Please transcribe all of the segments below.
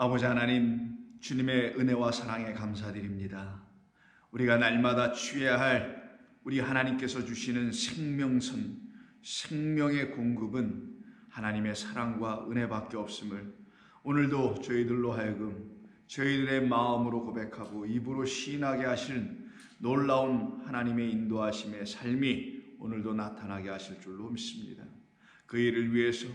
아버지 하나님, 주님의 은혜와 사랑에 감사드립니다. 우리가 날마다 취해야 할 우리 하나님께서 주시는 생명선, 생명의 공급은 하나님의 사랑과 은혜밖에 없음을 오늘도 저희들로 하여금 저희들의 마음으로 고백하고 입으로 시인하게 하신 놀라운 하나님의 인도하심의 삶이 오늘도 나타나게 하실 줄로 믿습니다. 그 일을 위해서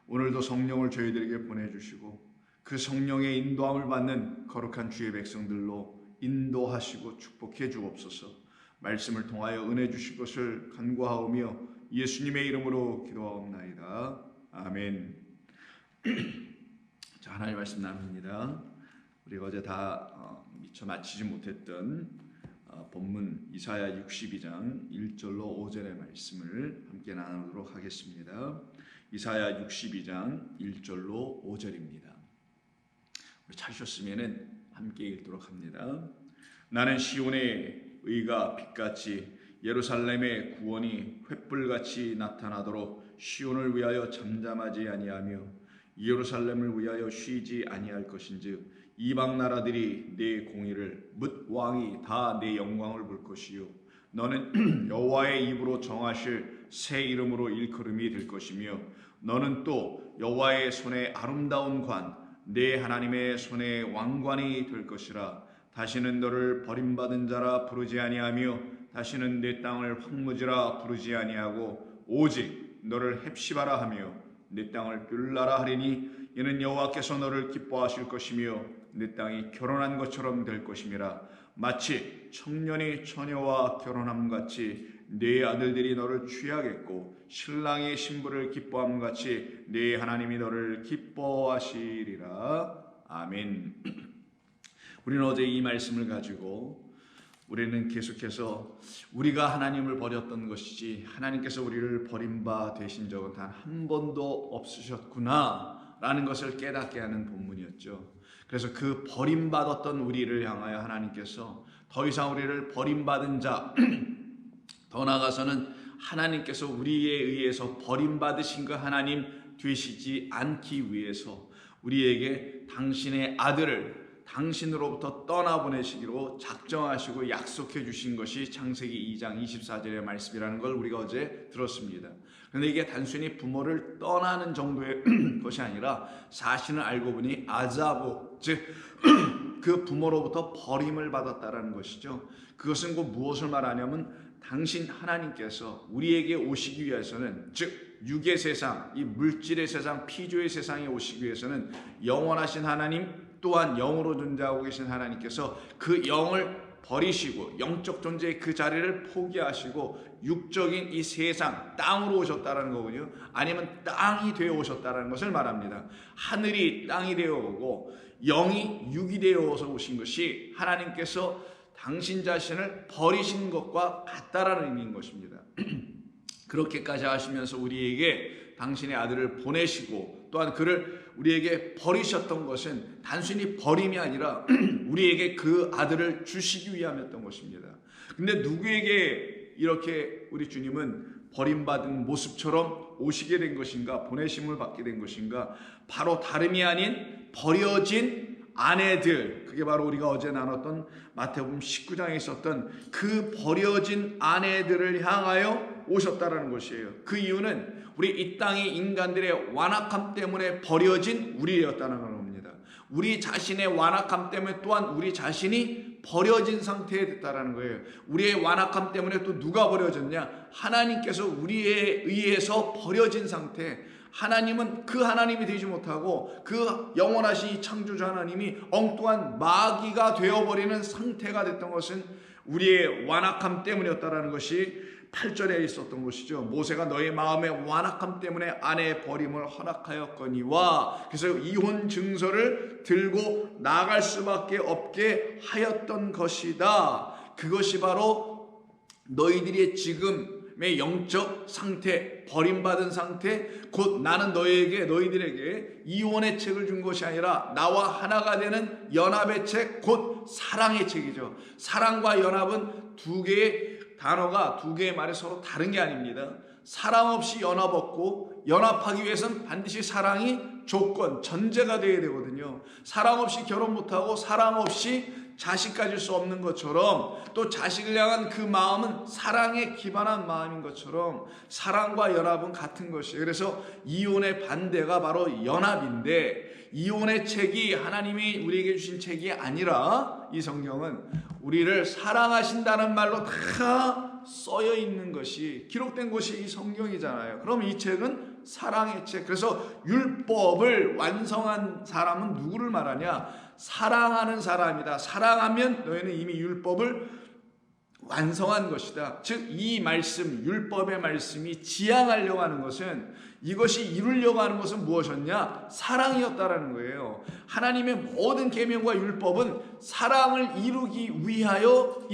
오늘도 성령을 저희들에게 보내주시고 그 성령의 인도함을 받는 거룩한 주의 백성들로 인도하시고 축복해 주옵소서. 말씀을 통하여 은혜 주실 것을 간구하오며 예수님의 이름으로 기도하옵나이다. 아멘. 자, 하나님의 말씀 나눕니다. 우리가 어제 다 미처 마치지 못했던 본문 이사야 62장 1절로 5절의 말씀을 함께 나누도록 하겠습니다. 이사야 62장 1절로 5절입니다. 찾으셨으면 함께 읽도록 합니다. 나는 시온의 의가 빛같이 예루살렘의 구원이 횃불같이 나타나도록 시온을 위하여 잠잠하지 아니하며 예루살렘을 위하여 쉬지 아니할 것인즉 이방 나라들이 내 공의를 뭇 왕이 다 내 영광을 볼 것이요 너는 여호와의 입으로 정하실 새 이름으로 일컬음이 될 것이며 너는 또 여호와의 손에 아름다운 관 내 하나님의 손에 왕관이 될 것이라. 다시는 너를 버림받은 자라 부르지 아니하며 다시는 내 땅을 황무지라 부르지 아니하고 오직 너를 헵시바라 하며 내 땅을 뷸라라 하리니 이는 여호와께서 너를 기뻐하실 것이며 내 땅이 결혼한 것처럼 될 것임이라. 마치 청년이 처녀와 결혼함같이 네 아들들이 너를 취하겠고 신랑이 신부를 기뻐함같이 네 하나님이 너를 기뻐하시리라. 아멘. 우리는 어제 이 말씀을 가지고 우리는 계속해서 우리가 하나님을 버렸던 것이지 하나님께서 우리를 버린 바 되신 적은 단 한 번도 없으셨구나 라는 것을 깨닫게 하는 본문이었죠. 그래서 그 버림받았던 우리를 향하여 하나님께서 더 이상 우리를 버림받은 자, 더 나아가서는 하나님께서 우리에 의해서 버림받으신 그 하나님 되시지 않기 위해서 우리에게 당신의 아들을 당신으로부터 떠나보내시기로 작정하시고 약속해 주신 것이 창세기 2장 24절의 말씀이라는 걸 우리가 어제 들었습니다. 그런데 이게 단순히 부모를 떠나는 정도의 것이 아니라 사실은 알고 보니 아자부, 즉 그 부모로부터 버림을 받았다라는 것이죠. 그것은 곧 무엇을 말하냐면 당신 하나님께서 우리에게 오시기 위해서는, 즉 육의 세상, 이 물질의 세상, 피조의 세상에 오시기 위해서는 영원하신 하나님 또한 영으로 존재하고 계신 하나님께서 그 영을 버리시고 영적 존재의 그 자리를 포기하시고 육적인 이 세상, 땅으로 오셨다는 거군요. 아니면 땅이 되어 오셨다는 것을 말합니다. 하늘이 땅이 되어 오고 영이 육이 되어서 오신 것이 하나님께서 당신 자신을 버리신 것과 같다라는 의미인 것입니다. 그렇게까지 하시면서 우리에게 당신의 아들을 보내시고 또한 그를 우리에게 버리셨던 것은 단순히 버림이 아니라 우리에게 그 아들을 주시기 위함이었던 것입니다. 근데 누구에게 이렇게 우리 주님은 버림받은 모습처럼 오시게 된 것인가, 보내심을 받게 된 것인가? 바로 다름이 아닌 버려진 아내들, 그게 바로 우리가 어제 나눴던 마태복음 19장에 있었던 그 버려진 아내들을 향하여 오셨다라는 것이에요. 그 이유는 우리 이 땅의 인간들의 완악함 때문에 버려진 우리였다는 겁니다. 우리 자신의 완악함 때문에 또한 우리 자신이 버려진 상태에 됐다라는 거예요. 우리의 완악함 때문에 또 누가 버려졌냐? 하나님께서 우리에 의해서 버려진 상태. 하나님은 그 하나님이 되지 못하고 그 영원하신 창조주 하나님이 엉뚱한 마귀가 되어버리는 상태가 됐던 것은 우리의 완악함 때문이었다라는 것이 8절에 있었던 것이죠. 모세가 너의 마음의 완악함 때문에 아내의 버림을 허락하였거니와, 그래서 이혼 증서를 들고 나갈 수밖에 없게 하였던 것이다. 그것이 바로 너희들의 지금의 영적 상태, 버림받은 상태, 곧 나는 너희들에게 이혼의 책을 준 것이 아니라 나와 하나가 되는 연합의 책, 곧 사랑의 책이죠. 사랑과 연합은 두 개의 단어가, 두 개의 말이 서로 다른 게 아닙니다. 사랑 없이 연합 없고 연합하기 위해서는 반드시 사랑이 조건, 전제가 되어야 되거든요. 사랑 없이 결혼 못하고 사랑 없이 자식 가질 수 없는 것처럼, 또 자식을 향한 그 마음은 사랑에 기반한 마음인 것처럼 사랑과 연합은 같은 것이에요. 그래서 이혼의 반대가 바로 연합인데, 이혼의 책이 하나님이 우리에게 주신 책이 아니라 이 성경은 우리를 사랑하신다는 말로 다 써여 있는 것이, 기록된 것이 이 성경이잖아요. 그럼 이 책은 사랑의 책. 그래서 율법을 완성한 사람은 누구를 말하냐? 사랑하는 사람이다. 사랑하면 너희는 이미 율법을 완성한 것이다. 즉 이 말씀, 율법의 말씀이 지향하려고 하는 것은, 이것이 이루려고 하는 것은 무엇이었냐? 사랑이었다라는 거예요. 하나님의 모든 계명과 율법은 사랑을 이루기 위하여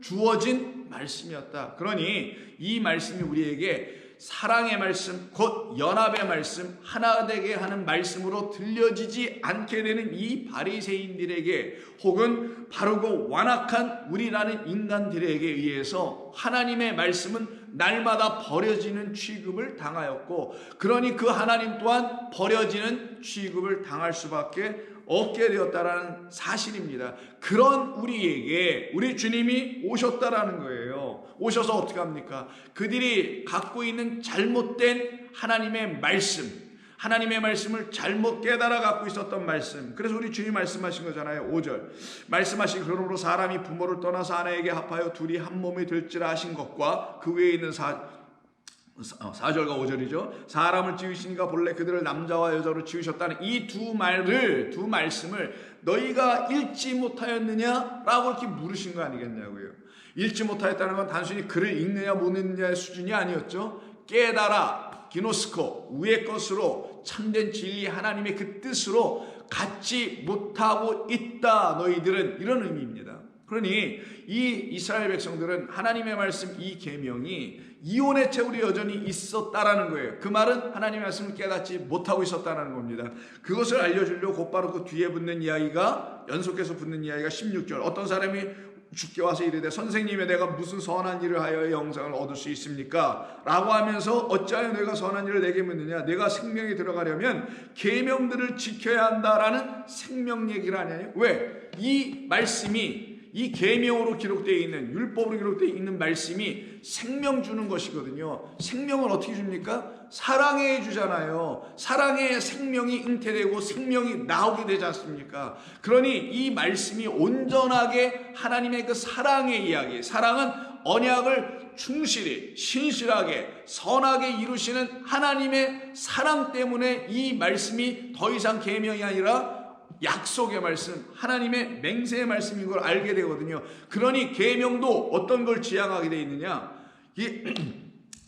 주어진 말씀이었다. 그러니 이 말씀이 우리에게 사랑의 말씀, 곧 연합의 말씀, 하나 되게 하는 말씀으로 들려지지 않게 되는 이 바리새인들에게, 혹은 바르고 완악한 우리라는 인간들에게 의해서 하나님의 말씀은 날마다 버려지는 취급을 당하였고, 그러니 그 하나님 또한 버려지는 취급을 당할 수밖에 없게 되었다라는 사실입니다. 그런 우리에게 우리 주님이 오셨다라는 거예요. 오셔서 어떻게 합니까? 그들이 갖고 있는 잘못된 하나님의 말씀, 하나님의 말씀을 잘못 깨달아 갖고 있었던 말씀. 그래서 우리 주님 말씀하신 거잖아요. 5절 말씀하신, 그러므로 사람이 부모를 떠나서 아내에게 합하여 둘이 한 몸이 될지라 하신 것과 그 외에 있는 4절과 5절이죠. 사람을 지으시니까 본래 그들을 남자와 여자로 지으셨다는 이 두 말씀을 너희가 읽지 못하였느냐라고 이렇게 물으신 거 아니겠냐고요. 읽지 못하였다는 건 단순히 글을 읽느냐 못 읽느냐의 수준이 아니었죠. 깨달아, 기노스코, 위의 것으로 참된 진리 하나님의 그 뜻으로 갖지 못하고 있다 너희들은, 이런 의미입니다. 그러니 이 이스라엘 백성들은 하나님의 말씀, 이 계명이 이혼의 채울이 여전히 있었다라는 거예요. 그 말은 하나님의 말씀을 깨닫지 못하고 있었다는 겁니다. 그것을 알려주려고 곧바로 그 뒤에 붙는 이야기가, 연속해서 붙는 이야기가 16절. 어떤 사람이 주께 와서 이르되 선생님의 내가 무슨 선한 일을 하여 영생을 얻을 수 있습니까? 라고 하면서 어찌하여 내가 선한 일을 내게 묻느냐? 내가 생명에 들어가려면 계명들을 지켜야 한다라는 생명 얘기를 하냐요. 왜? 이 말씀이, 이 계명으로 기록되어 있는, 율법으로 기록되어 있는 말씀이 생명 주는 것이거든요. 생명을 어떻게 줍니까? 사랑해 주잖아요. 사랑에 생명이 잉태되고 생명이 나오게 되지 않습니까? 그러니 이 말씀이 온전하게 하나님의 그 사랑의 이야기, 사랑은 언약을 충실히, 신실하게, 선하게 이루시는 하나님의 사랑 때문에 이 말씀이 더 이상 계명이 아니라 약속의 말씀, 하나님의 맹세의 말씀인 걸 알게 되거든요. 그러니 계명도 어떤 걸 지향하게 되어 있느냐? 이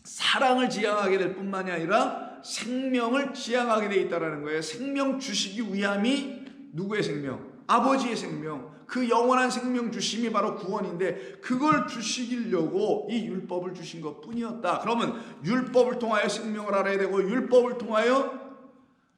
사랑을 지향하게 될 뿐만이 아니라 생명을 지향하게 되어 있다는 거예요. 생명 주시기 위함이 누구의 생명? 아버지의 생명. 그 영원한 생명 주심이 바로 구원인데, 그걸 주시려고 이 율법을 주신 것 뿐이었다. 그러면 율법을 통하여 생명을 알아야 되고, 율법을 통하여,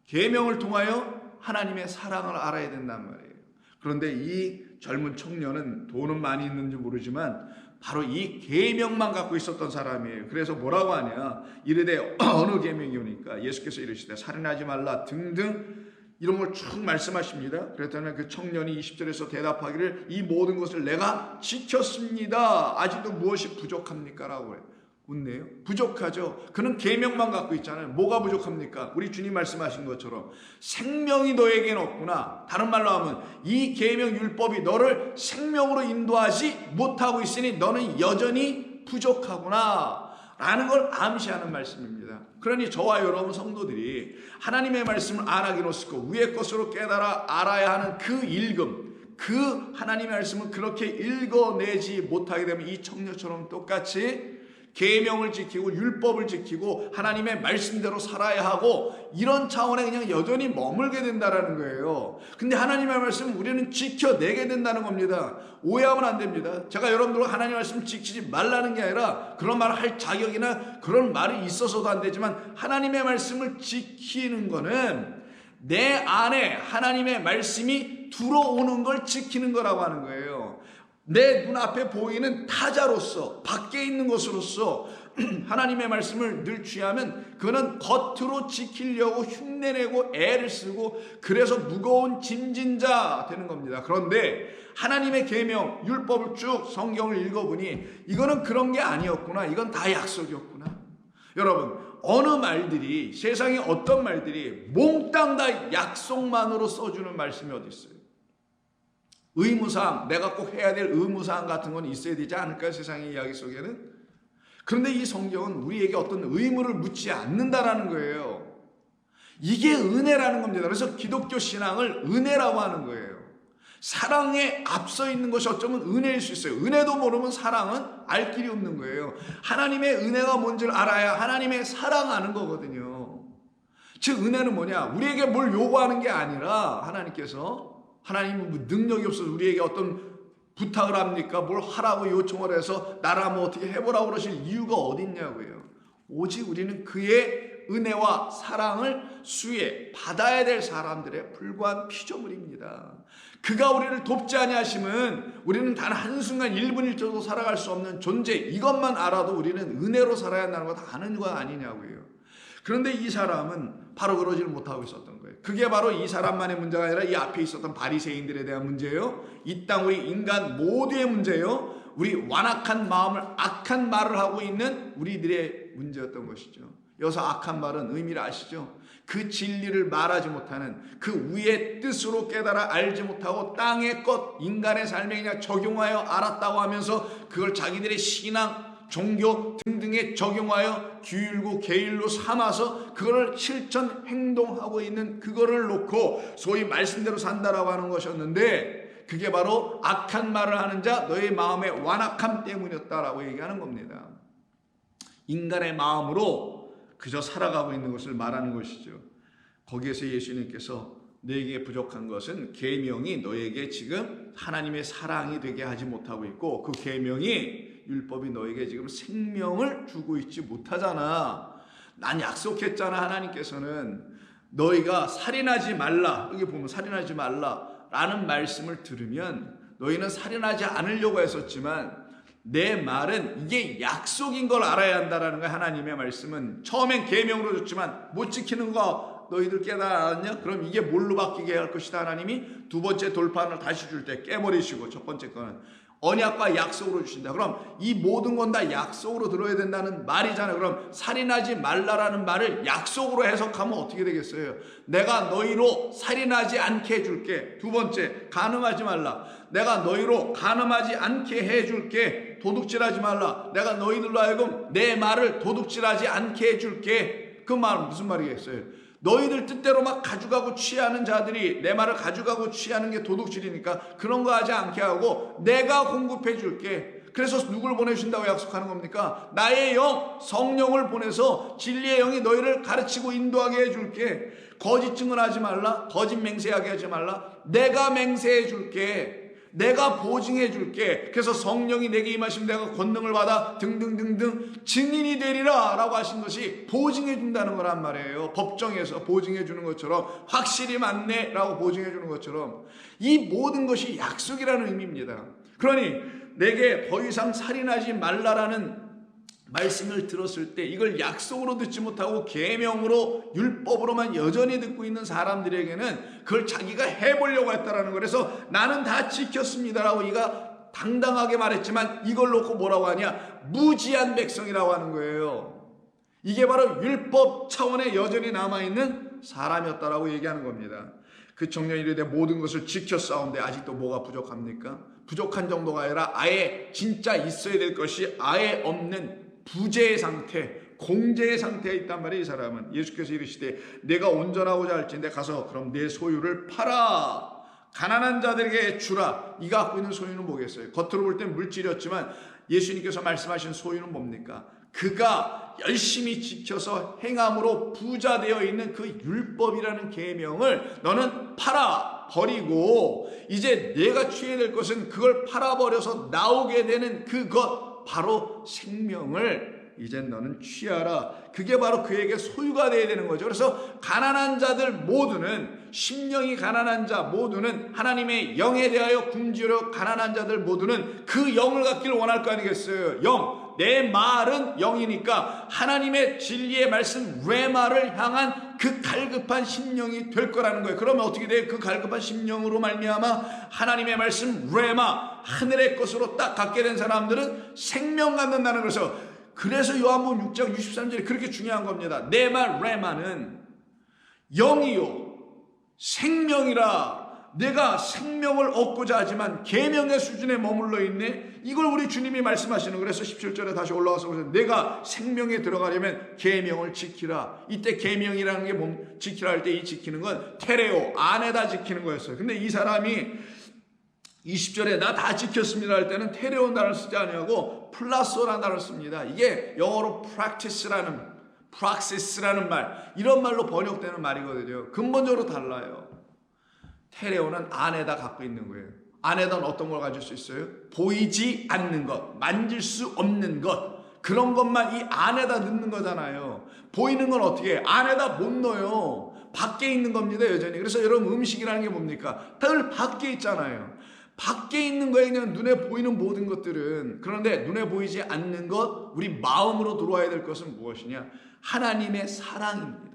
계명을 통하여 하나님의 사랑을 알아야 된단 말이에요. 그런데 이 젊은 청년은 돈은 많이 있는지 모르지만 바로 이 계명만 갖고 있었던 사람이에요. 그래서 뭐라고 하냐? 이르되 어느 계명이 오니까 예수께서 이르시되 살인하지 말라 등등 이런 걸 쭉 말씀하십니다. 그랬더니 그 청년이 20절에서 대답하기를 이 모든 것을 내가 지켰습니다. 아직도 무엇이 부족합니까? 라고 해요. 묻네요. 부족하죠. 그는 계명만 갖고 있잖아요. 뭐가 부족합니까? 우리 주님 말씀하신 것처럼 생명이 너에게는 없구나. 다른 말로 하면 이 계명 율법이 너를 생명으로 인도하지 못하고 있으니 너는 여전히 부족하구나 라는 걸 암시하는 말씀입니다. 그러니 저와 여러분 성도들이 하나님의 말씀을 안하기로쓰고 위의 것으로 깨달아 알아야 하는 그 읽음, 그 하나님의 말씀을 그렇게 읽어내지 못하게 되면 이 청년처럼 똑같이 계명을 지키고 율법을 지키고 하나님의 말씀대로 살아야 하고 이런 차원에 그냥 여전히 머물게 된다는 거예요. 근데 하나님의 말씀은 우리는 지켜내게 된다는 겁니다. 오해하면 안 됩니다. 제가 여러분들과 하나님의 말씀을 지키지 말라는 게 아니라 그런 말을 할 자격이나 그런 말이 있어서도 안 되지만, 하나님의 말씀을 지키는 거는 내 안에 하나님의 말씀이 들어오는 걸 지키는 거라고 하는 거예요. 내 눈앞에 보이는 타자로서, 밖에 있는 것으로서 하나님의 말씀을 늘 취하면 그는 겉으로 지키려고 흉내내고 애를 쓰고 그래서 무거운 짐진 자 되는 겁니다. 그런데 하나님의 계명, 율법을 쭉 성경을 읽어보니 이거는 그런 게 아니었구나. 이건 다 약속이었구나. 여러분, 어느 말들이, 세상에 어떤 말들이 몽땅 다 약속만으로 써주는 말씀이 어디 있어요? 의무사항, 내가 꼭 해야 될 의무사항 같은 건 있어야 되지 않을까요? 세상의 이야기 속에는. 그런데 이 성경은 우리에게 어떤 의무를 묻지 않는다라는 거예요. 이게 은혜라는 겁니다. 그래서 기독교 신앙을 은혜라고 하는 거예요. 사랑에 앞서 있는 것이 어쩌면 은혜일 수 있어요. 은혜도 모르면 사랑은 알 길이 없는 거예요. 하나님의 은혜가 뭔지를 알아야 하나님의 사랑하는 거거든요. 즉 은혜는 뭐냐? 우리에게 뭘 요구하는 게 아니라 하나님은 뭐 능력이 없어서 우리에게 어떤 부탁을 합니까? 뭘 하라고 요청을 해서 나라 뭐 어떻게 해보라고 그러실 이유가 어디 있냐고요. 오직 우리는 그의 은혜와 사랑을 수혜 받아야 될 사람들의 불과한 피조물입니다. 그가 우리를 돕지 아니하시면 우리는 단 한순간 1분 1초도 살아갈 수 없는 존재, 이것만 알아도 우리는 은혜로 살아야 한다는 거 다 아는 거 아니냐고요. 그런데 이 사람은 바로 그러지를 못하고 있었던 거예요. 그게 바로 이 사람만의 문제가 아니라 이 앞에 있었던 바리새인들에 대한 문제예요. 이 땅 우리 인간 모두의 문제예요. 우리 완악한 마음을 악한 말을 하고 있는 우리들의 문제였던 것이죠. 여기서 악한 말은 의미를 아시죠? 그 진리를 말하지 못하는, 그 위의 뜻으로 깨달아 알지 못하고 땅의 것, 인간의 삶에 그냥 적용하여 알았다고 하면서 그걸 자기들의 신앙, 종교 등등에 적용하여 규율고 계율로 삼아서 그거를 실천 행동하고 있는 그거를 놓고 소위 말씀대로 산다라고 하는 것이었는데, 그게 바로 악한 말을 하는 자 너의 마음의 완악함 때문이었다라고 얘기하는 겁니다. 인간의 마음으로 그저 살아가고 있는 것을 말하는 것이죠. 거기에서 예수님께서 너에게 부족한 것은 계명이 너에게 지금 하나님의 사랑이 되게 하지 못하고 있고, 그 계명이 율법이 너에게 지금 생명을 주고 있지 못하잖아. 난 약속했잖아. 하나님께서는 너희가 살인하지 말라, 여기 보면 살인하지 말라 라는 말씀을 들으면 너희는 살인하지 않으려고 했었지만 내 말은 이게 약속인 걸 알아야 한다라는 거야. 하나님의 말씀은 처음엔 계명으로 줬지만 못 지키는 거 너희들 깨달았냐? 그럼 이게 뭘로 바뀌게 할 것이다. 하나님이 두 번째 돌판을 다시 줄 때 깨버리시고, 첫 번째 거는 언약과 약속으로 주신다. 그럼 이 모든 건 다 약속으로 들어야 된다는 말이잖아요. 그럼 살인하지 말라라는 말을 약속으로 해석하면 어떻게 되겠어요? 내가 너희로 살인하지 않게 해줄게. 두 번째, 간음하지 말라. 내가 너희로 간음하지 않게 해줄게. 도둑질하지 말라. 내가 너희들로 하여금 내 말을 도둑질하지 않게 해줄게. 그 말은 무슨 말이겠어요? 너희들 뜻대로 막 가져가고 취하는 자들이 내 말을 가져가고 취하는 게 도둑질이니까 그런 거 하지 않게 하고 내가 공급해 줄게. 그래서 누굴 보내주신다고 약속하는 겁니까? 나의 영, 성령을 보내서 진리의 영이 너희를 가르치고 인도하게 해줄게. 거짓 증언하지 말라. 거짓 맹세하게 하지 말라. 내가 맹세해 줄게. 내가 보증해 줄게. 그래서 성령이 내게 임하시면 내가 권능을 받아 등등등등 증인이 되리라 라고 하신 것이 보증해 준다는 거란 말이에요. 법정에서 보증해 주는 것처럼, 확실히 맞네 라고 보증해 주는 것처럼 이 모든 것이 약속이라는 의미입니다. 그러니 내게 더 이상 살인하지 말라라는 말씀을 들었을 때 이걸 약속으로 듣지 못하고 계명으로, 율법으로만 여전히 듣고 있는 사람들에게는 그걸 자기가 해보려고 했다라는 거예요. 그래서 나는 다 지켰습니다라고 이가 당당하게 말했지만 이걸 놓고 뭐라고 하냐? 무지한 백성이라고 하는 거예요. 이게 바로 율법 차원에 여전히 남아있는 사람이었다라고 얘기하는 겁니다. 그 청년이 이르되 모든 것을 지켰사온데 아직도 뭐가 부족합니까? 부족한 정도가 아니라 아예 진짜 있어야 될 것이 아예 없는 부재의 상태, 공재의 상태에 있단 말이에요. 이 사람은 예수께서 이르시되 내가 온전하고자 할진대 가서 그럼 내 소유를 팔아 가난한 자들에게 주라. 이가 갖고 있는 소유는 뭐겠어요? 겉으로 볼 땐 물질이었지만 예수님께서 말씀하신 소유는 뭡니까? 그가 열심히 지켜서 행함으로 부자 되어 있는 그 율법이라는 계명을 너는 팔아 버리고 이제 내가 취해야 될 것은 그걸 팔아버려서 나오게 되는 그것, 바로 생명을 이젠 너는 취하라. 그게 바로 그에게 소유가 되어야 되는 거죠. 그래서 가난한 자들 모두는, 심령이 가난한 자 모두는, 하나님의 영에 대하여 굶주려 가난한 자들 모두는 그 영을 갖기를 원할 거 아니겠어요. 영, 내 말은 영이니까 하나님의 진리의 말씀 레마를 향한 그 갈급한 심령이 될 거라는 거예요. 그러면 어떻게 돼요? 그 갈급한 심령으로 말미암아 하나님의 말씀 레마, 하늘의 것으로 딱 갖게 된 사람들은 생명 갖는다는 거죠. 그래서 요한복음 6장 63절이 그렇게 중요한 겁니다. 내 말 레마는 영이요 생명이라. 내가 생명을 얻고자 하지만 계명의 수준에 머물러 있네. 이걸 우리 주님이 말씀하시는. 그래서 17절에 다시 올라와서 보세요. 내가 생명에 들어가려면 계명을 지키라. 이때 계명이라는 게 지키라 할 때 이 지키는 건 테레오, 안에다 지키는 거였어요. 근데 이 사람이 20절에 나 다 지켰습니다 할 때는 테레온 단어를 쓰지 않냐고 플라소라는 단어를 씁니다. 이게 영어로 praxis라는 말, 이런 말로 번역되는 말이거든요. 근본적으로 달라요. 테레오는 안에다 갖고 있는 거예요. 안에다는 어떤 걸 가질 수 있어요? 보이지 않는 것, 만질 수 없는 것, 그런 것만 이 안에다 넣는 거잖아요. 보이는 건 어떻게 해? 안에다 못 넣어요. 밖에 있는 겁니다, 여전히. 그래서 여러분, 음식이라는 게 뭡니까? 늘 밖에 있잖아요. 밖에 있는 거에 그냥 눈에 보이는 모든 것들은. 그런데 눈에 보이지 않는 것, 우리 마음으로 들어와야 될 것은 무엇이냐? 하나님의 사랑입니다.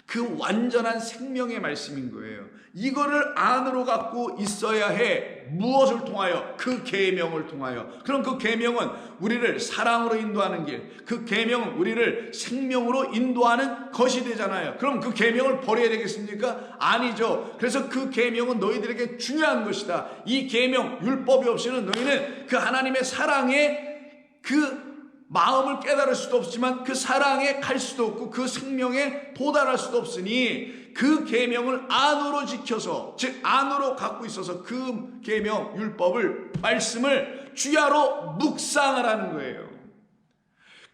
그 완전한 생명의 말씀인 거예요. 이거를 안으로 갖고 있어야 해. 무엇을 통하여? 그 계명을 통하여. 그럼 그 계명은 우리를 사랑으로 인도하는 길, 그 계명은 우리를 생명으로 인도하는 것이 되잖아요. 그럼 그 계명을 버려야 되겠습니까? 아니죠. 그래서 그 계명은 너희들에게 중요한 것이다. 이 계명, 율법이 없이는 너희는 그 하나님의 사랑의 그 마음을 깨달을 수도 없지만 그 사랑에 갈 수도 없고 그 생명에 도달할 수도 없으니 그 계명을 안으로 지켜서, 즉 안으로 갖고 있어서 그 계명, 율법을, 말씀을 주야로 묵상을 하는 거예요.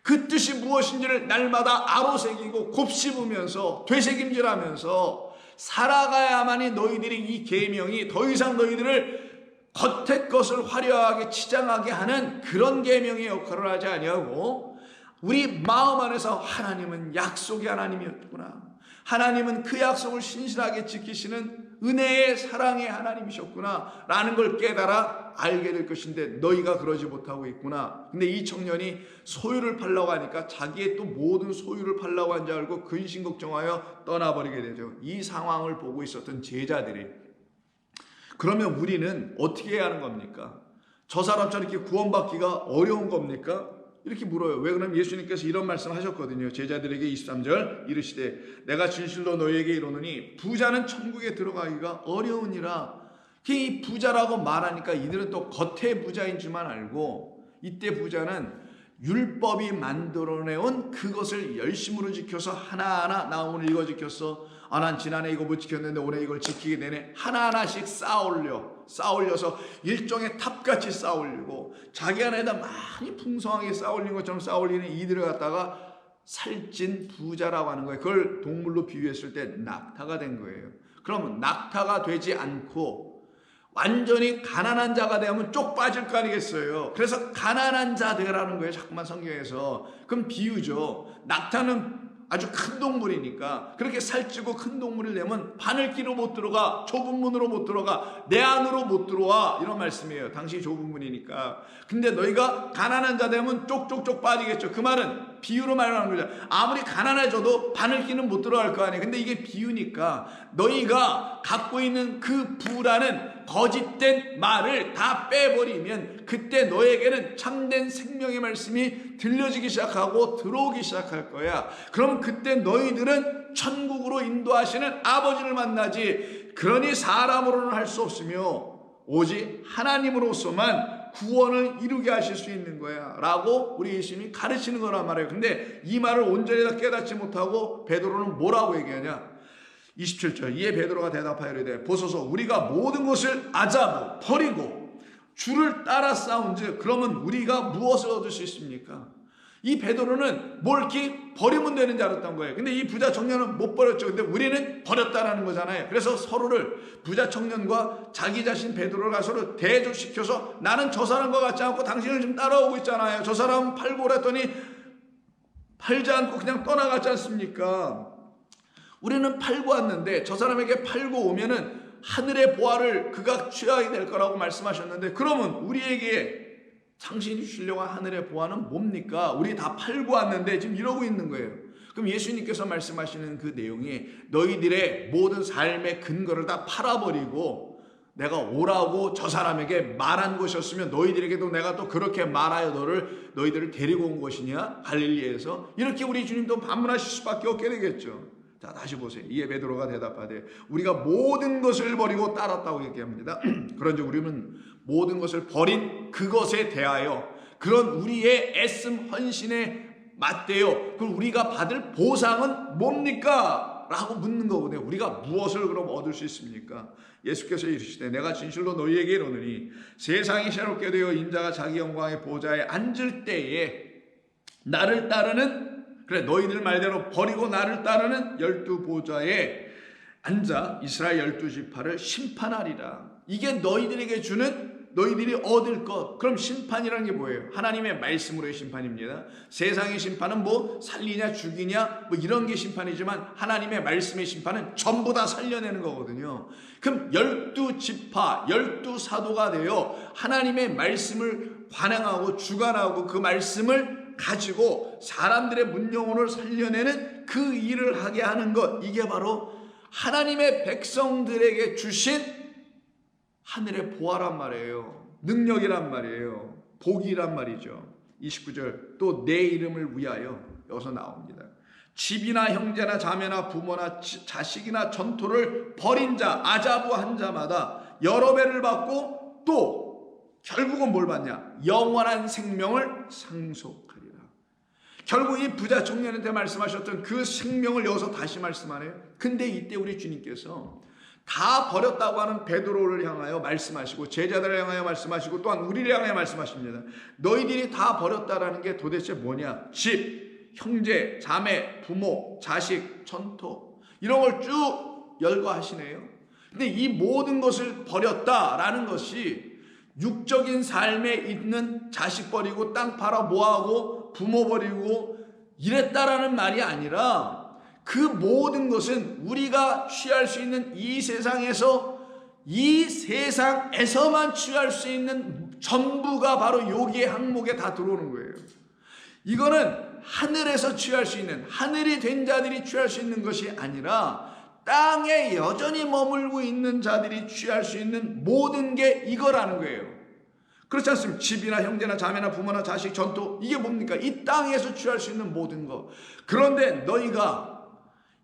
그 뜻이 무엇인지를 날마다 아로새기고 곱씹으면서 되새김질하면서 살아가야만이 너희들이 이 계명이 더 이상 너희들을 겉의 것을 화려하게 치장하게 하는 그런 계명의 역할을 하지 아니하고, 우리 마음 안에서 하나님은 약속의 하나님이었구나, 하나님은 그 약속을 신실하게 지키시는 은혜의 사랑의 하나님이셨구나 라는 걸 깨달아 알게 될 것인데 너희가 그러지 못하고 있구나. 근데 이 청년이 소유를 팔려고 하니까 자기의 또 모든 소유를 팔려고 한 줄 알고 근심걱정하여 떠나버리게 되죠. 이 상황을 보고 있었던 제자들이, 그러면 우리는 어떻게 해야 하는 겁니까? 저 사람처럼 이렇게 구원받기가 어려운 겁니까? 이렇게 물어요. 왜 그러면 예수님께서 이런 말씀 하셨거든요. 제자들에게 23절 이르시되 내가 진실로 너희에게 이르노니 부자는 천국에 들어가기가 어려우니라. 이 부자라고 말하니까 이들은 또 겉의 부자인 줄만 알고, 이때 부자는 율법이 만들어내온 그것을 열심으로 지켜서 하나하나, 나 오늘 이거 지켰어, 난 지난해 이거 못 지켰는데 올해 이걸 지키게 되네, 하나하나씩 쌓아올려서 일종의 탑같이 쌓아올리고 자기 안에다 많이 풍성하게 쌓아올린 것처럼 쌓아올리는 이들을 갖다가 살찐 부자라고 하는 거예요. 그걸 동물로 비유했을 때 낙타가 된 거예요. 그러면 낙타가 되지 않고 완전히 가난한 자가 되면 쪽 빠질 거 아니겠어요. 그래서 가난한 자 되라는 거예요, 자꾸만 성경에서. 그럼 비유죠. 낙타는 아주 큰 동물이니까 그렇게 살찌고 큰 동물이 되면 바늘기로 못 들어가, 좁은 문으로 못 들어가, 내 안으로 못 들어와, 이런 말씀이에요. 당시 좁은 문이니까. 근데 너희가 가난한 자 되면 쪽쪽쪽 빠지겠죠. 그 말은 비유로 말하는 거죠. 아무리 가난해져도 바늘기는 못 들어갈 거 아니에요. 근데 이게 비유니까 너희가 갖고 있는 그 부라는 거짓된 말을 다 빼버리면 그때 너에게는 참된 생명의 말씀이 들려지기 시작하고 들어오기 시작할 거야. 그럼 그때 너희들은 천국으로 인도하시는 아버지를 만나지, 그러니 사람으로는 할 수 없으며 오직 하나님으로서만 구원을 이루게 하실 수 있는 거야 라고 우리 예수님이 가르치는 거란 말이에요. 근데 이 말을 온전히 다 깨닫지 못하고 베드로는 뭐라고 얘기하냐? 27절 이에 베드로가 대답하여 이르되 보소서 우리가 모든 것을 아자부 버리고 주를 따라 싸운즉 그러면 우리가 무엇을 얻을 수 있습니까? 이 베드로는 뭘 이렇게 버리면 되는 줄 알았던 거예요. 근데 이 부자 청년은 못 버렸죠. 근데 우리는 버렸다라는 거잖아요. 그래서 서로를, 부자 청년과 자기 자신 베드로가 서로 대조시켜서 나는 저 사람과 같지 않고 당신을 지금 따라오고 있잖아요. 저 사람은 팔고 그랬더니 팔지 않고 그냥 떠나가지 않습니까? 우리는 팔고 왔는데 저 사람에게 팔고 오면은 하늘의 보화를 그가 취하게 될 거라고 말씀하셨는데, 그러면 우리에게 당신이 주시려고 한 하늘의 보화는 뭡니까? 우리 다 팔고 왔는데 지금 이러고 있는 거예요. 그럼 예수님께서 말씀하시는 그 내용이 너희들의 모든 삶의 근거를 다 팔아버리고 내가 오라고 저 사람에게 말한 것이었으면 너희들에게도 내가 또 그렇게 말하여 너희들을 데리고 온 것이냐? 갈릴리에서. 이렇게 우리 주님도 반문하실 수밖에 없게 되겠죠. 자, 다시 보세요. 이에 베드로가 대답하되 우리가 모든 것을 버리고 따랐다고 얘기합니다. 그런즉 우리는 모든 것을 버린 그것에 대하여 그런 우리의 애씀 헌신에 맞대요. 그럼 우리가 받을 보상은 뭡니까? 라고 묻는 거거든요. 우리가 무엇을 그럼 얻을 수 있습니까? 예수께서 이르시되 내가 진실로 너희에게 이르노니 세상이 새롭게 되어 인자가 자기 영광의 보좌에 앉을 때에 나를 따르는, 그래 너희들 말대로 버리고 나를 따르는 12 보좌에 앉아 이스라엘 12지파를 심판하리라. 이게 너희들에게 주는, 너희들이 얻을 것. 그럼 심판이라는 게 뭐예요? 하나님의 말씀으로의 심판입니다. 세상의 심판은 뭐 살리냐 죽이냐 뭐 이런 게 심판이지만 하나님의 말씀의 심판은 전부 다 살려내는 거거든요. 그럼 12지파 12사도가 되어 하나님의 말씀을 관행하고 주관하고 그 말씀을 가지고 사람들의 문영혼을 살려내는 그 일을 하게 하는 것, 이게 바로 하나님의 백성들에게 주신 하늘의 보화란 말이에요. 능력이란 말이에요. 복이란 말이죠. 29절 또 내 이름을 위하여, 여기서 나옵니다. 집이나 형제나 자매나 부모나 자식이나 전토를 벌인 자, 아자부한 자마다 여러 배를 받고 또 결국은 뭘 받냐? 영원한 생명을 상속하리라. 결국 이 부자 청년한테 말씀하셨던 그 생명을 여기서 다시 말씀하네요. 근데 이때 우리 주님께서 다 버렸다고 하는 베드로를 향하여 말씀하시고 제자들을 향하여 말씀하시고 또한 우리를 향하여 말씀하십니다. 너희들이 다 버렸다라는 게 도대체 뭐냐? 집, 형제, 자매, 부모, 자식, 전토 이런 걸 쭉 열거하시네요. 근데 이 모든 것을 버렸다라는 것이 육적인 삶에 있는 자식 버리고 땅 팔아 뭐하고 부모 버리고 이랬다라는 말이 아니라 그 모든 것은 우리가 취할 수 있는 이 세상에서만 취할 수 있는 전부가 바로 여기에 항목에 다 들어오는 거예요. 이거는 하늘에서 취할 수 있는, 하늘이 된 자들이 취할 수 있는 것이 아니라 땅에 여전히 머물고 있는 자들이 취할 수 있는 모든 게 이거라는 거예요. 그렇지 않습니까? 집이나 형제나 자매나 부모나 자식, 전토, 이게 뭡니까? 이 땅에서 취할 수 있는 모든 것. 그런데 너희가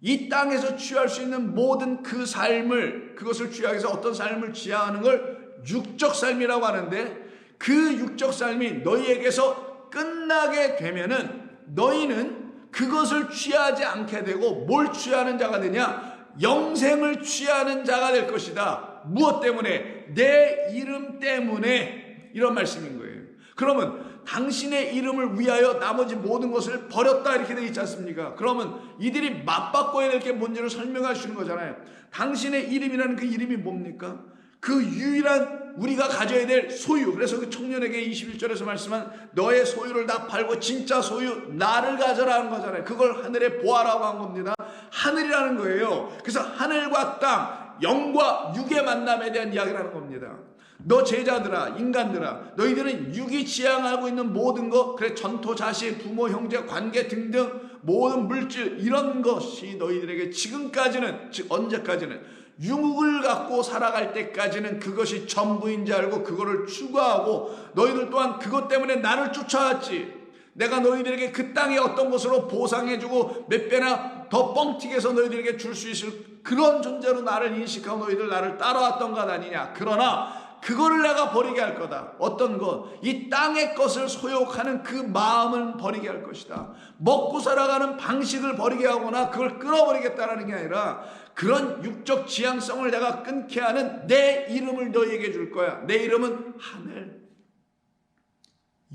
이 땅에서 취할 수 있는 모든 그 삶을, 그것을 취하기 위해서 어떤 삶을 취하는 걸 육적 삶이라고 하는데, 그 육적 삶이 너희에게서 끝나게 되면은 너희는 그것을 취하지 않게 되고 뭘 취하는 자가 되냐? 영생을 취하는 자가 될 것이다. 무엇 때문에? 내 이름 때문에. 이런 말씀인 거예요. 그러면 당신의 이름을 위하여 나머지 모든 것을 버렸다 이렇게 되어 있지 않습니까? 그러면 이들이 맞바꿔야 될 게 뭔지를 설명하시는 거잖아요. 당신의 이름이라는 그 이름이 뭡니까? 그 유일한 우리가 가져야 될 소유. 그래서 그 청년에게 21절에서 말씀한 너의 소유를 다 팔고 진짜 소유 나를 가져라는 거잖아요. 그걸 하늘의 보화라고 한 겁니다. 하늘이라는 거예요. 그래서 하늘과 땅, 영과 육의 만남에 대한 이야기를 하는 겁니다. 너 제자들아, 인간들아, 너희들은 육이 지향하고 있는 모든 것, 그래 전토, 자식, 부모, 형제, 관계 등등 모든 물질 이런 것이 너희들에게 지금까지는, 즉 언제까지는 육을 갖고 살아갈 때까지는 그것이 전부인 줄 알고 그거를 추구하고 너희들 또한 그것 때문에 나를 쫓아왔지. 내가 너희들에게 그 땅에 어떤 것으로 보상해주고 몇 배나 더 뻥튀기 해서 너희들에게 줄 수 있을 그런 존재로 나를 인식하고 너희들 나를 따라왔던 것 아니냐. 그러나 그거를 내가 버리게 할 거다. 어떤 것? 이 땅의 것을 소욕하는 그 마음은 버리게 할 것이다. 먹고 살아가는 방식을 버리게 하거나 그걸 끊어버리겠다는 게 아니라 그런 육적 지향성을 내가 끊게 하는 내 이름을 너희에게 줄 거야. 내 이름은 하늘,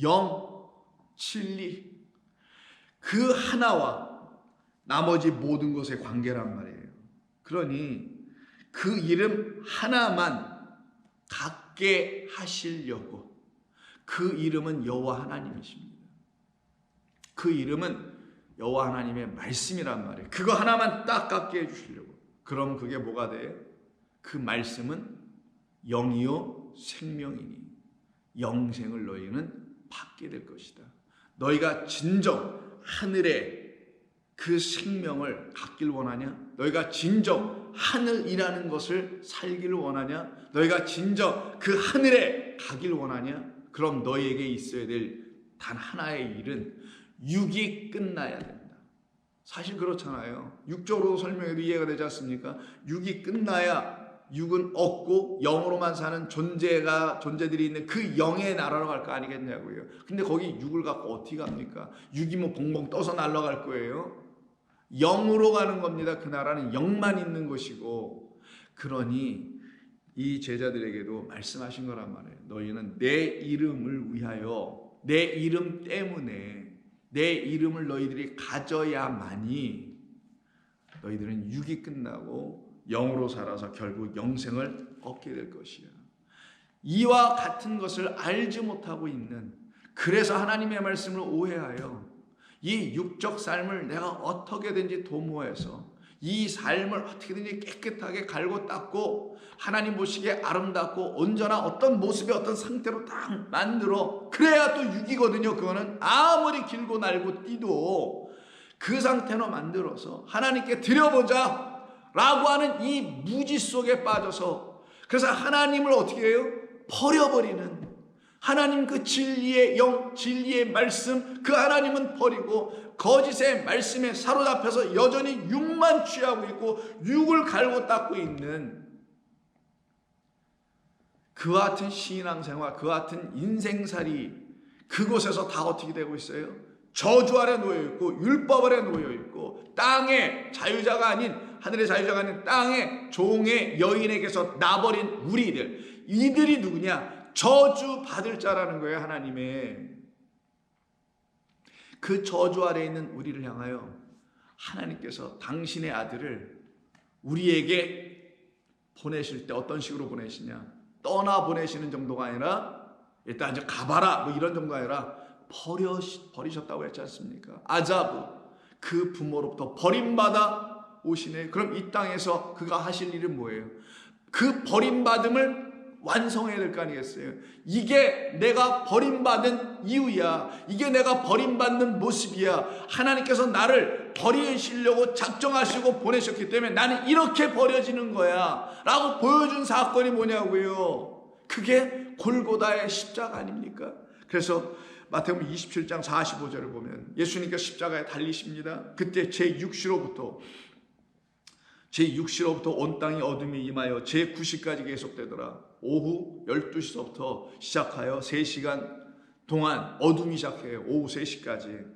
영, 진리. 그 하나와 나머지 모든 것의 관계란 말이에요. 그러니 그 이름 하나만 갖게 하시려고, 그 이름은 여호와 하나님이십니다. 그 이름은 여호와 하나님의 말씀이란 말이에요. 그거 하나만 딱 갖게 해주시려고. 그럼 그게 뭐가 돼? 그 말씀은 영이요 생명이니 영생을 너희는 받게 될 것이다. 너희가 진정 하늘의 그 생명을 갖길 원하냐? 너희가 진정 하늘이라는 것을 살기를 원하냐? 너희가 진정 그 하늘에 가길 원하냐? 그럼 너희에게 있어야 될 단 하나의 일은 육이 끝나야 된다. 사실 그렇잖아요. 육적으로 설명해도 이해가 되지 않습니까? 육이 끝나야 육은 없고 영으로만 사는 존재들이 있는 그 영의 나라로 갈 거 아니겠냐고요. 근데 거기 육을 갖고 어떻게 갑니까? 육이 뭐 봉봉 떠서 날아갈 거예요? 영으로 가는 겁니다. 그 나라는 영만 있는 것이고. 그러니 이 제자들에게도 말씀하신 거란 말이에요. 너희는 내 이름을 위하여, 내 이름 때문에 내 이름을 너희들이 가져야만이 너희들은 육이 끝나고 영으로 살아서 결국 영생을 얻게 될 것이야. 이와 같은 것을 알지 못하고 있는, 그래서 하나님의 말씀을 오해하여 이 육적 삶을 내가 어떻게든지 도모해서 이 삶을 어떻게든지 깨끗하게 갈고 닦고 하나님 보시기에 아름답고 온전한 어떤 모습의 어떤 상태로 딱 만들어, 그래야 또 육이거든요. 그거는 아무리 길고 날고 뛰도 그 상태로 만들어서 하나님께 드려보자 라고 하는 이 무지 속에 빠져서, 그래서 하나님을 어떻게 해요? 버려버리는, 하나님 그 진리의 영, 진리의 말씀, 그 하나님은 버리고 거짓의 말씀에 사로잡혀서 여전히 육만 취하고 있고 육을 갈고 닦고 있는 그와 같은 신앙생활, 그와 같은 인생살이 그곳에서 다 어떻게 되고 있어요? 저주 아래 놓여 있고 율법 아래 놓여 있고 땅의 자유자가 아닌, 하늘의 자유자가 아닌 땅의 종의 여인에게서 나버린 우리들, 이들이 누구냐? 저주 받을 자라는 거예요. 하나님의 그 저주 아래 있는 우리를 향하여 하나님께서 당신의 아들을 우리에게 보내실 때 어떤 식으로 보내시냐? 떠나 보내시는 정도가 아니라 일단 이제 가봐라 뭐 이런 정도가 아니라 버리셨다고 했지 않습니까? 아자브, 그 부모로부터 버림받아 오시네. 그럼 이 땅에서 그가 하실 일은 뭐예요? 그 버림받음을 완성해야 될 거 아니겠어요? 이게 내가 버림받은 이유야. 이게 내가 버림받는 모습이야. 하나님께서 나를 버리시려고 작정하시고 보내셨기 때문에 나는 이렇게 버려지는 거야 라고 보여준 사건이 뭐냐고요. 그게 골고다의 십자가 아닙니까? 그래서 마태복음 27장 45절을 보면 예수님께서 십자가에 달리십니다. 그때 제6시로부터 온 땅이 어둠이 임하여 제9시까지 계속되더라. 오후 12시부터 시작하여 3시간 동안 어둠이 시작해요. 오후 3시까지.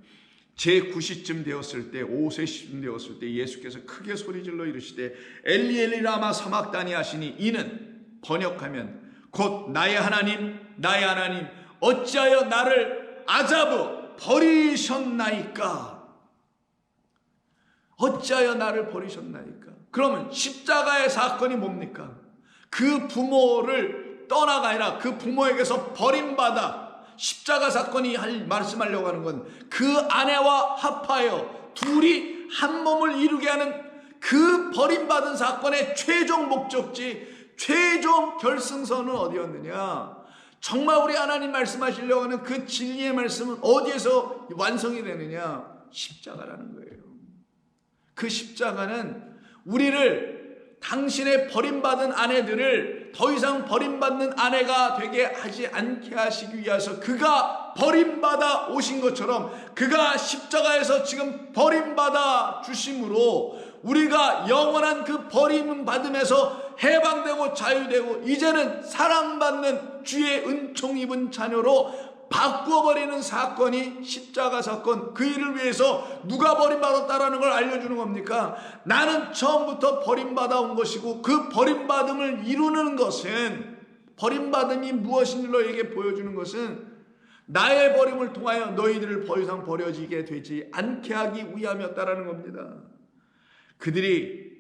제9시쯤 되었을 때, 오후 3시쯤 되었을 때 예수께서 크게 소리질러 이르시되 엘리 엘리 라마 사막다니 하시니, 이는 번역하면 곧 나의 하나님 나의 하나님 어찌하여 나를 아자브 버리셨나이까? 어찌하여 나를 버리셨나이까? 그러면 십자가의 사건이 뭡니까? 그 부모를 떠나가 아니라 그 부모에게서 버림받아, 십자가 사건이 말씀하려고 하는 건 그 아내와 합하여 둘이 한 몸을 이루게 하는 그 버림받은 사건의 최종 목적지, 최종 결승선은 어디였느냐? 정말 우리 하나님 말씀하시려고 하는 그 진리의 말씀은 어디에서 완성이 되느냐? 십자가라는 거예요. 그 십자가는 우리를, 당신의 버림받은 아내들을 더 이상 버림받는 아내가 되게 하지 않게 하시기 위해서 그가 버림받아 오신 것처럼 그가 십자가에서 지금 버림받아 주심으로 우리가 영원한 그 버림받음에서 해방되고 자유되고 이제는 사랑받는 주의 은총 입은 자녀로 바꾸어버리는 사건이 십자가 사건. 그 일을 위해서 누가 버림받았다라는 걸 알려주는 겁니까? 나는 처음부터 버림받아 온 것이고 그 버림받음을 이루는 것은, 버림받음이 무엇인지 너에게 보여주는 것은 나의 버림을 통하여 너희들을 더 이상 버려지게 되지 않게 하기 위함이었다라는 겁니다. 그들이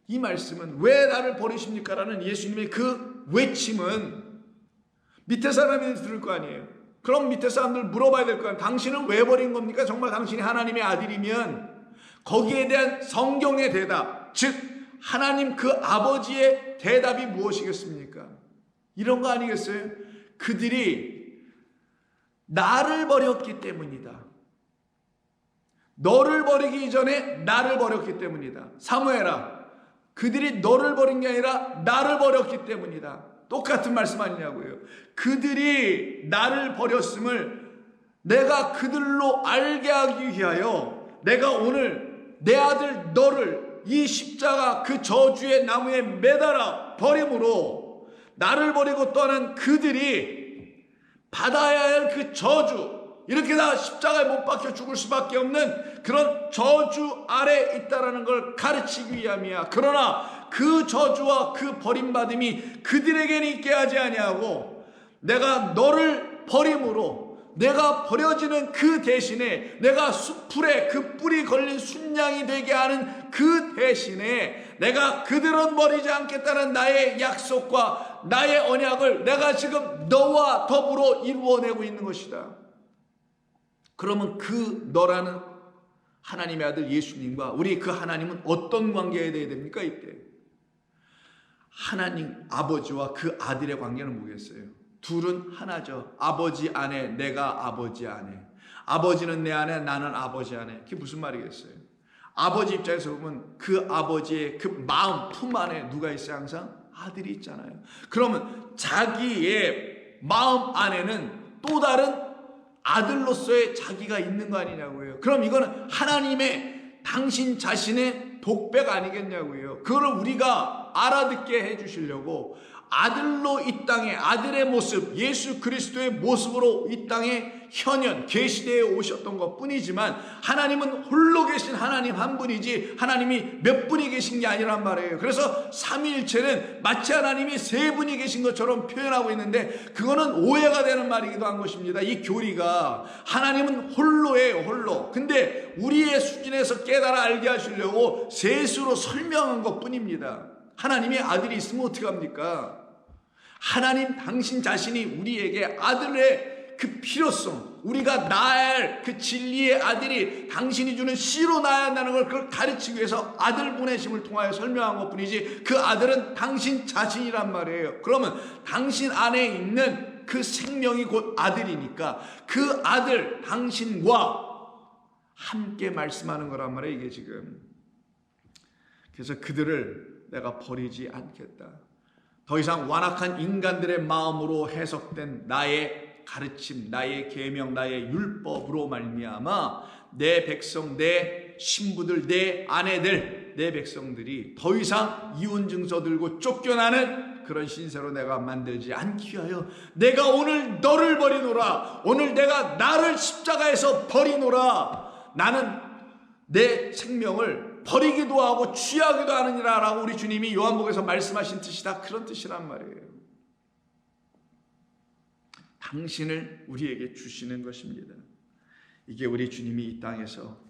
이 말씀은 왜 나를 버리십니까? 라는 예수님의 그 외침은 밑에 사람이 들을 거 아니에요. 그럼 밑에 사람들 물어봐야 될 거야. 당신은 왜 버린 겁니까? 정말 당신이 하나님의 아들이면 거기에 대한 성경의 대답, 즉 하나님 그 아버지의 대답이 무엇이겠습니까? 이런 거 아니겠어요? 그들이 나를 버렸기 때문이다. 너를 버리기 전에 나를 버렸기 때문이다. 사무엘아, 그들이 너를 버린 게 아니라 나를 버렸기 때문이다. 똑같은 말씀 아니냐고요. 그들이 나를 버렸음을 내가 그들로 알게 하기 위하여 내가 오늘 내 아들 너를 이 십자가 그 저주의 나무에 매달아 버림으로 나를 버리고 떠난 그들이 받아야 할 그 저주, 이렇게 다 십자가에 못 박혀 죽을 수밖에 없는 그런 저주 아래 있다라는 걸 가르치기 위함이야. 그러나 그 저주와 그 버림받음이 그들에게는 있게 하지 아니하고 내가 너를 버림으로 내가 버려지는 그 대신에 내가 수풀에 그 뿔이 걸린 순양이 되게 하는 그 대신에 내가 그들은 버리지 않겠다는 나의 약속과 나의 언약을 내가 지금 너와 더불어 이루어내고 있는 것이다. 그러면 그 너라는 하나님의 아들 예수님과 우리 그 하나님은 어떤 관계에 대해야 됩니까? 이때 하나님 아버지와 그 아들의 관계는 뭐겠어요? 둘은 하나죠. 아버지 안에 내가 아버지 안에, 아버지는 내 안에 나는 아버지 안에. 그게 무슨 말이겠어요? 아버지 입장에서 보면 그 아버지의 그 마음 품 안에 누가 있어요? 항상 아들이 있잖아요. 그러면 자기의 마음 안에는 또 다른 아들로서의 자기가 있는 거 아니냐고요. 그럼 이거는 하나님의 당신 자신의 독백 아니겠냐고요. 그거를 우리가 알아듣게 해주시려고 아들로 이 땅에 아들의 모습, 예수 그리스도의 모습으로 이 땅에 현현 계시대에 오셨던 것 뿐이지만 하나님은 홀로 계신 하나님 한 분이지 하나님이 몇 분이 계신 게 아니란 말이에요. 그래서 삼위일체는 마치 하나님이 세 분이 계신 것처럼 표현하고 있는데 그거는 오해가 되는 말이기도 한 것입니다. 이 교리가 하나님은 홀로예요, 홀로. 근데 우리의 수준에서 깨달아 알게 하시려고 셋으로 설명한 것 뿐입니다. 하나님의 아들이 있으면 어떡합니까? 하나님 당신 자신이 우리에게 아들의 그 필요성, 우리가 낳아야 할 그 진리의 아들이 당신이 주는 씨로 낳아야 한다는 걸 그걸 가르치기 위해서 아들 보내심을 통하여 설명한 것 뿐이지 그 아들은 당신 자신이란 말이에요. 그러면 당신 안에 있는 그 생명이 곧 아들이니까 그 아들 당신과 함께 말씀하는 거란 말이에요, 이게 지금. 그래서 그들을 내가 버리지 않겠다. 더 이상 완악한 인간들의 마음으로 해석된 나의 가르침, 나의 계명, 나의 율법으로 말미암아 내 백성, 내 신부들, 내 아내들, 내 백성들이 더 이상 이혼 증서 들고 쫓겨나는 그런 신세로 내가 만들지 않기 위하여 내가 오늘 너를 버리노라. 오늘 내가 나를 십자가에서 버리노라. 나는 내 생명을 버리기도 하고 취하기도 하느니라 라고 우리 주님이 요한복음에서 말씀하신 뜻이 다 그런 뜻이란 말이에요. 당신을 우리에게 주시는 것입니다. 이게 우리 주님이 이 땅에서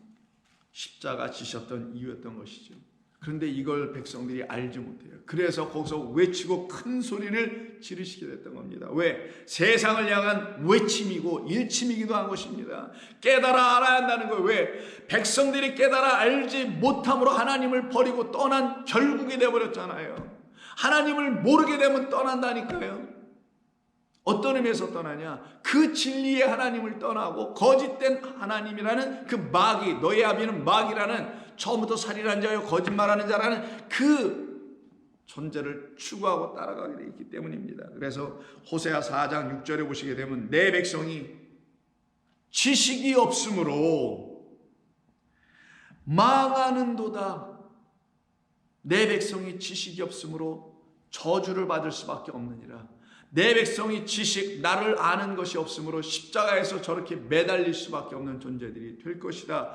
십자가 지셨던 이유였던 것이죠. 그런데 이걸 백성들이 알지 못해요. 그래서 거기서 외치고 큰 소리를 지르시게 됐던 겁니다. 왜? 세상을 향한 외침이고 일침이기도 한 것입니다. 깨달아 알아야 한다는 거예요. 왜? 백성들이 깨달아 알지 못함으로 하나님을 버리고 떠난 결국이 되어버렸잖아요. 하나님을 모르게 되면 떠난다니까요. 어떤 의미에서 떠나냐? 그 진리의 하나님을 떠나고 거짓된 하나님이라는 그 마귀, 너의 아비는 마귀라는 처음부터 살인한 자요 거짓말하는 자라는 그 존재를 추구하고 따라가게 되어 있기 때문입니다. 그래서 호세아 4장 6절에 보시게 되면 내 백성이 지식이 없으므로 망하는도다. 내 백성이 지식이 없으므로 저주를 받을 수밖에 없느니라. 내 백성이 지식, 나를 아는 것이 없으므로 십자가에서 저렇게 매달릴 수밖에 없는 존재들이 될 것이다.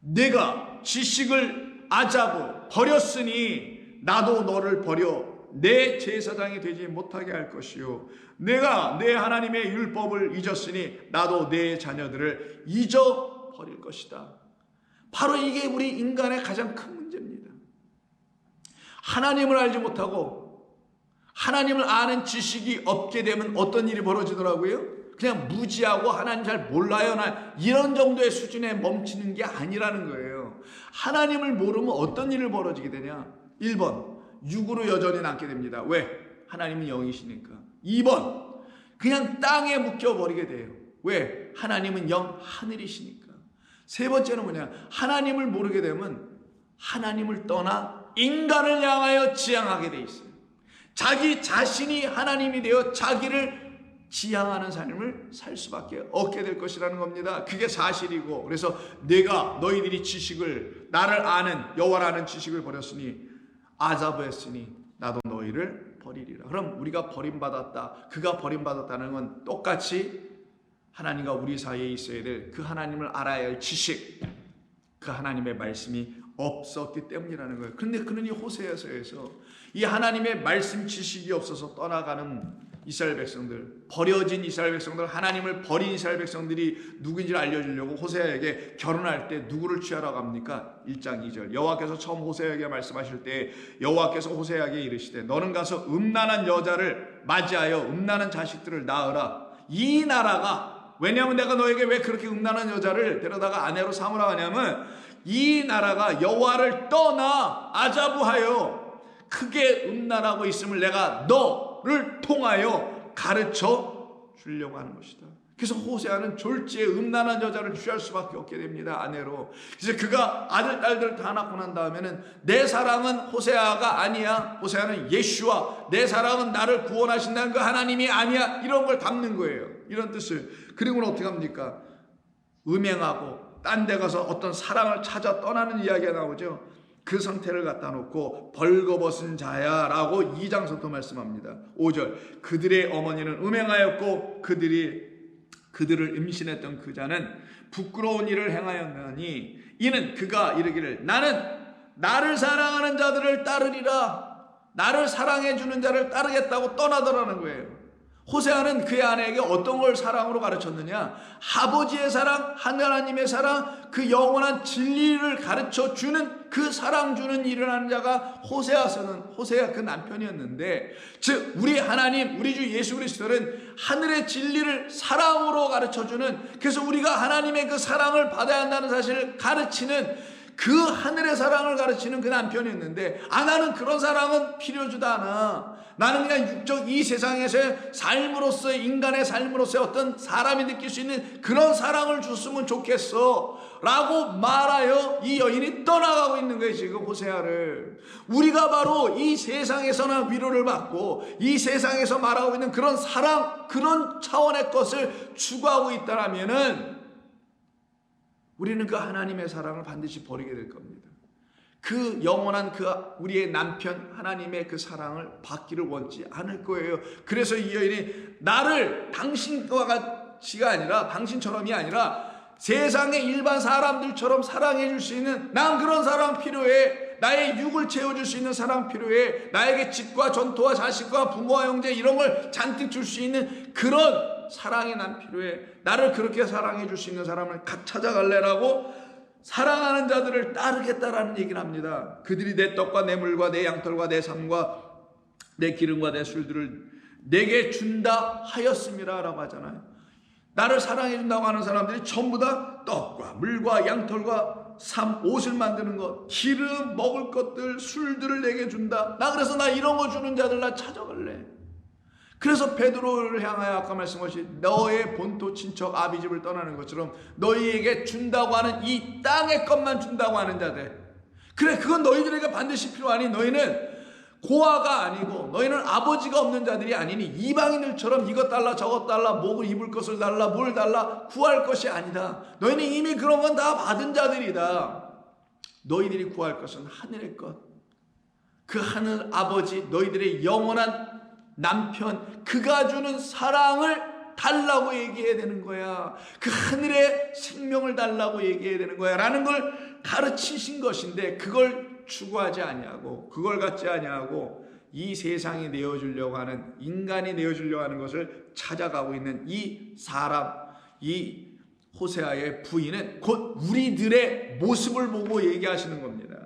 내가 지식을 아자고 버렸으니 나도 너를 버려 내 제사장이 되지 못하게 할 것이요. 내가 내 하나님의 율법을 잊었으니 나도 내 자녀들을 잊어버릴 것이다. 바로 이게 우리 인간의 가장 큰 문제입니다. 하나님을 알지 못하고 하나님을 아는 지식이 없게 되면 어떤 일이 벌어지더라고요? 그냥 무지하고 하나님 잘 몰라요, 나 이런 정도의 수준에 멈추는 게 아니라는 거예요. 하나님을 모르면 어떤 일을 벌어지게 되냐? 1번, 육으로 여전히 남게 됩니다. 왜? 하나님은 영이시니까. 2번, 그냥 땅에 묶여버리게 돼요. 왜? 하나님은 영, 하늘이시니까. 세 번째는 뭐냐? 하나님을 모르게 되면 하나님을 떠나 인간을 향하여 지향하게 돼 있어요. 자기 자신이 하나님이 되어 자기를 지향하는 삶을 살 수밖에 없게 될 것이라는 겁니다. 그게 사실이고, 그래서 내가 너희들이 지식을, 나를 아는, 여호와를 아는 지식을 버렸으니 아자부했으니 나도 너희를 버리리라. 그럼 우리가 버림받았다, 그가 버림받았다는 건 똑같이 하나님과 우리 사이에 있어야 될 그 하나님을 알아야 할 지식, 그 하나님의 말씀이 없었기 때문이라는 거예요. 그런데 그러니 호세아서에서 이 하나님의 말씀 지식이 없어서 떠나가는 이스라엘 백성들, 버려진 이스라엘 백성들, 하나님을 버린 이스라엘 백성들이 누구인지를 알려주려고 호세아에게 결혼할 때 누구를 취하라고 합니까? 1장 2절 여호와께서 처음 호세아에게 말씀하실 때 여호와께서 호세아에게 이르시되 너는 가서 음란한 여자를 맞이하여 음란한 자식들을 낳으라. 이 나라가, 왜냐하면 내가 너에게 왜 그렇게 음란한 여자를 데려다가 아내로 삼으라 하냐면 이 나라가 여호와를 떠나 아자부하여 크게 음란하고 있음을 내가 너를 통하여 가르쳐 주려고 하는 것이다. 그래서 호세아는 졸지에 음란한 여자를 취할 수밖에 없게 됩니다. 아내로. 그래서 그가 아들 딸들을 다 낳고 난 다음에는 내 사랑은 호세아가 아니야, 호세아는 예슈와, 내 사랑은 나를 구원하신다는 그 하나님이 아니야, 이런 걸 담는 거예요. 이런 뜻을. 그리고는 어떻게 합니까? 음행하고 딴 데 가서 어떤 사랑을 찾아 떠나는 이야기가 나오죠. 그 상태를 갖다 놓고 벌거벗은 자야 라고 2장서부터 말씀합니다. 5절 그들의 어머니는 음행하였고 그들을 임신했던 그 자는 부끄러운 일을 행하였나니 이는 그가 이르기를 나는 나를 사랑하는 자들을 따르리라, 나를 사랑해 주는 자를 따르겠다고 떠나더라는 거예요. 호세아는 그의 아내에게 어떤 걸 사랑으로 가르쳤느냐? 아버지의 사랑, 하나님의 사랑, 그 영원한 진리를 가르쳐 주는 그 사랑 주는 일을 하는 자가 호세아 그 남편이었는데, 즉 우리 하나님, 우리 주 예수 그리스도는 하늘의 진리를 사랑으로 가르쳐 주는, 그래서 우리가 하나님의 그 사랑을 받아야 한다는 사실을 가르치는 그 하늘의 사랑을 가르치는 그 남편이었는데, 나는 그런 사랑은 필요주다 않아. 나는 그냥 육적 이 세상에서의 삶으로서의, 인간의 삶으로서의 어떤 사람이 느낄 수 있는 그런 사랑을 줬으면 좋겠어 라고 말하여 이 여인이 떠나가고 있는 거예요. 지금 호세아를. 우리가 바로 이 세상에서나 위로를 받고 이 세상에서 말하고 있는 그런 사랑, 그런 차원의 것을 추구하고 있다라면은 우리는 그 하나님의 사랑을 반드시 버리게 될 겁니다. 그 영원한 그 우리의 남편 하나님의 그 사랑을 받기를 원치 않을 거예요. 그래서 이 여인이 나를 당신과 같이가 아니라, 당신처럼이 아니라 세상의 일반 사람들처럼 사랑해 줄 수 있는, 난 그런 사랑 필요해. 나의 육을 채워줄 수 있는 사랑 필요해. 나에게 집과 전토와 자식과 부모와 형제 이런 걸 잔뜩 줄 수 있는 그런 사랑이 난 필요해. 나를 그렇게 사랑해 줄 수 있는 사람을 찾아갈래라고 사랑하는 자들을 따르겠다라는 얘기를 합니다. 그들이 내 떡과 내 물과 내 양털과 내 삶과 내 기름과 내 술들을 내게 준다 하였음이라 라고 하잖아요. 나를 사랑해 준다고 하는 사람들이 전부 다 떡과 물과 양털과 삶, 옷을 만드는 것, 기름, 먹을 것들, 술들을 내게 준다. 그래서 나 이런 거 주는 자들 나 찾아갈래. 그래서 베드로를 향하여 아까 말씀하신 너의 본토 친척 아비집을 떠나는 것처럼 너희에게 준다고 하는 이 땅의 것만 준다고 하는 자들, 그래, 그건 너희들에게 반드시 필요하니 너희는 고아가 아니고 너희는 아버지가 없는 자들이 아니니 이방인들처럼 이것 달라 저것 달라, 목을 입을 것을 달라 뭘 달라 구할 것이 아니다. 너희는 이미 그런 건 다 받은 자들이다. 너희들이 구할 것은 하늘의 것, 그 하늘 아버지, 너희들의 영원한 남편, 그가 주는 사랑을 달라고 얘기해야 되는 거야. 그 하늘의 생명을 달라고 얘기해야 되는 거야 라는 걸 가르치신 것인데, 그걸 추구하지 아니하고 그걸 갖지 아니하고 이 세상이 내어주려고 하는, 인간이 내어주려고 하는 것을 찾아가고 있는 이 사람, 이 호세아의 부인은 곧 우리들의 모습을 보고 얘기하시는 겁니다.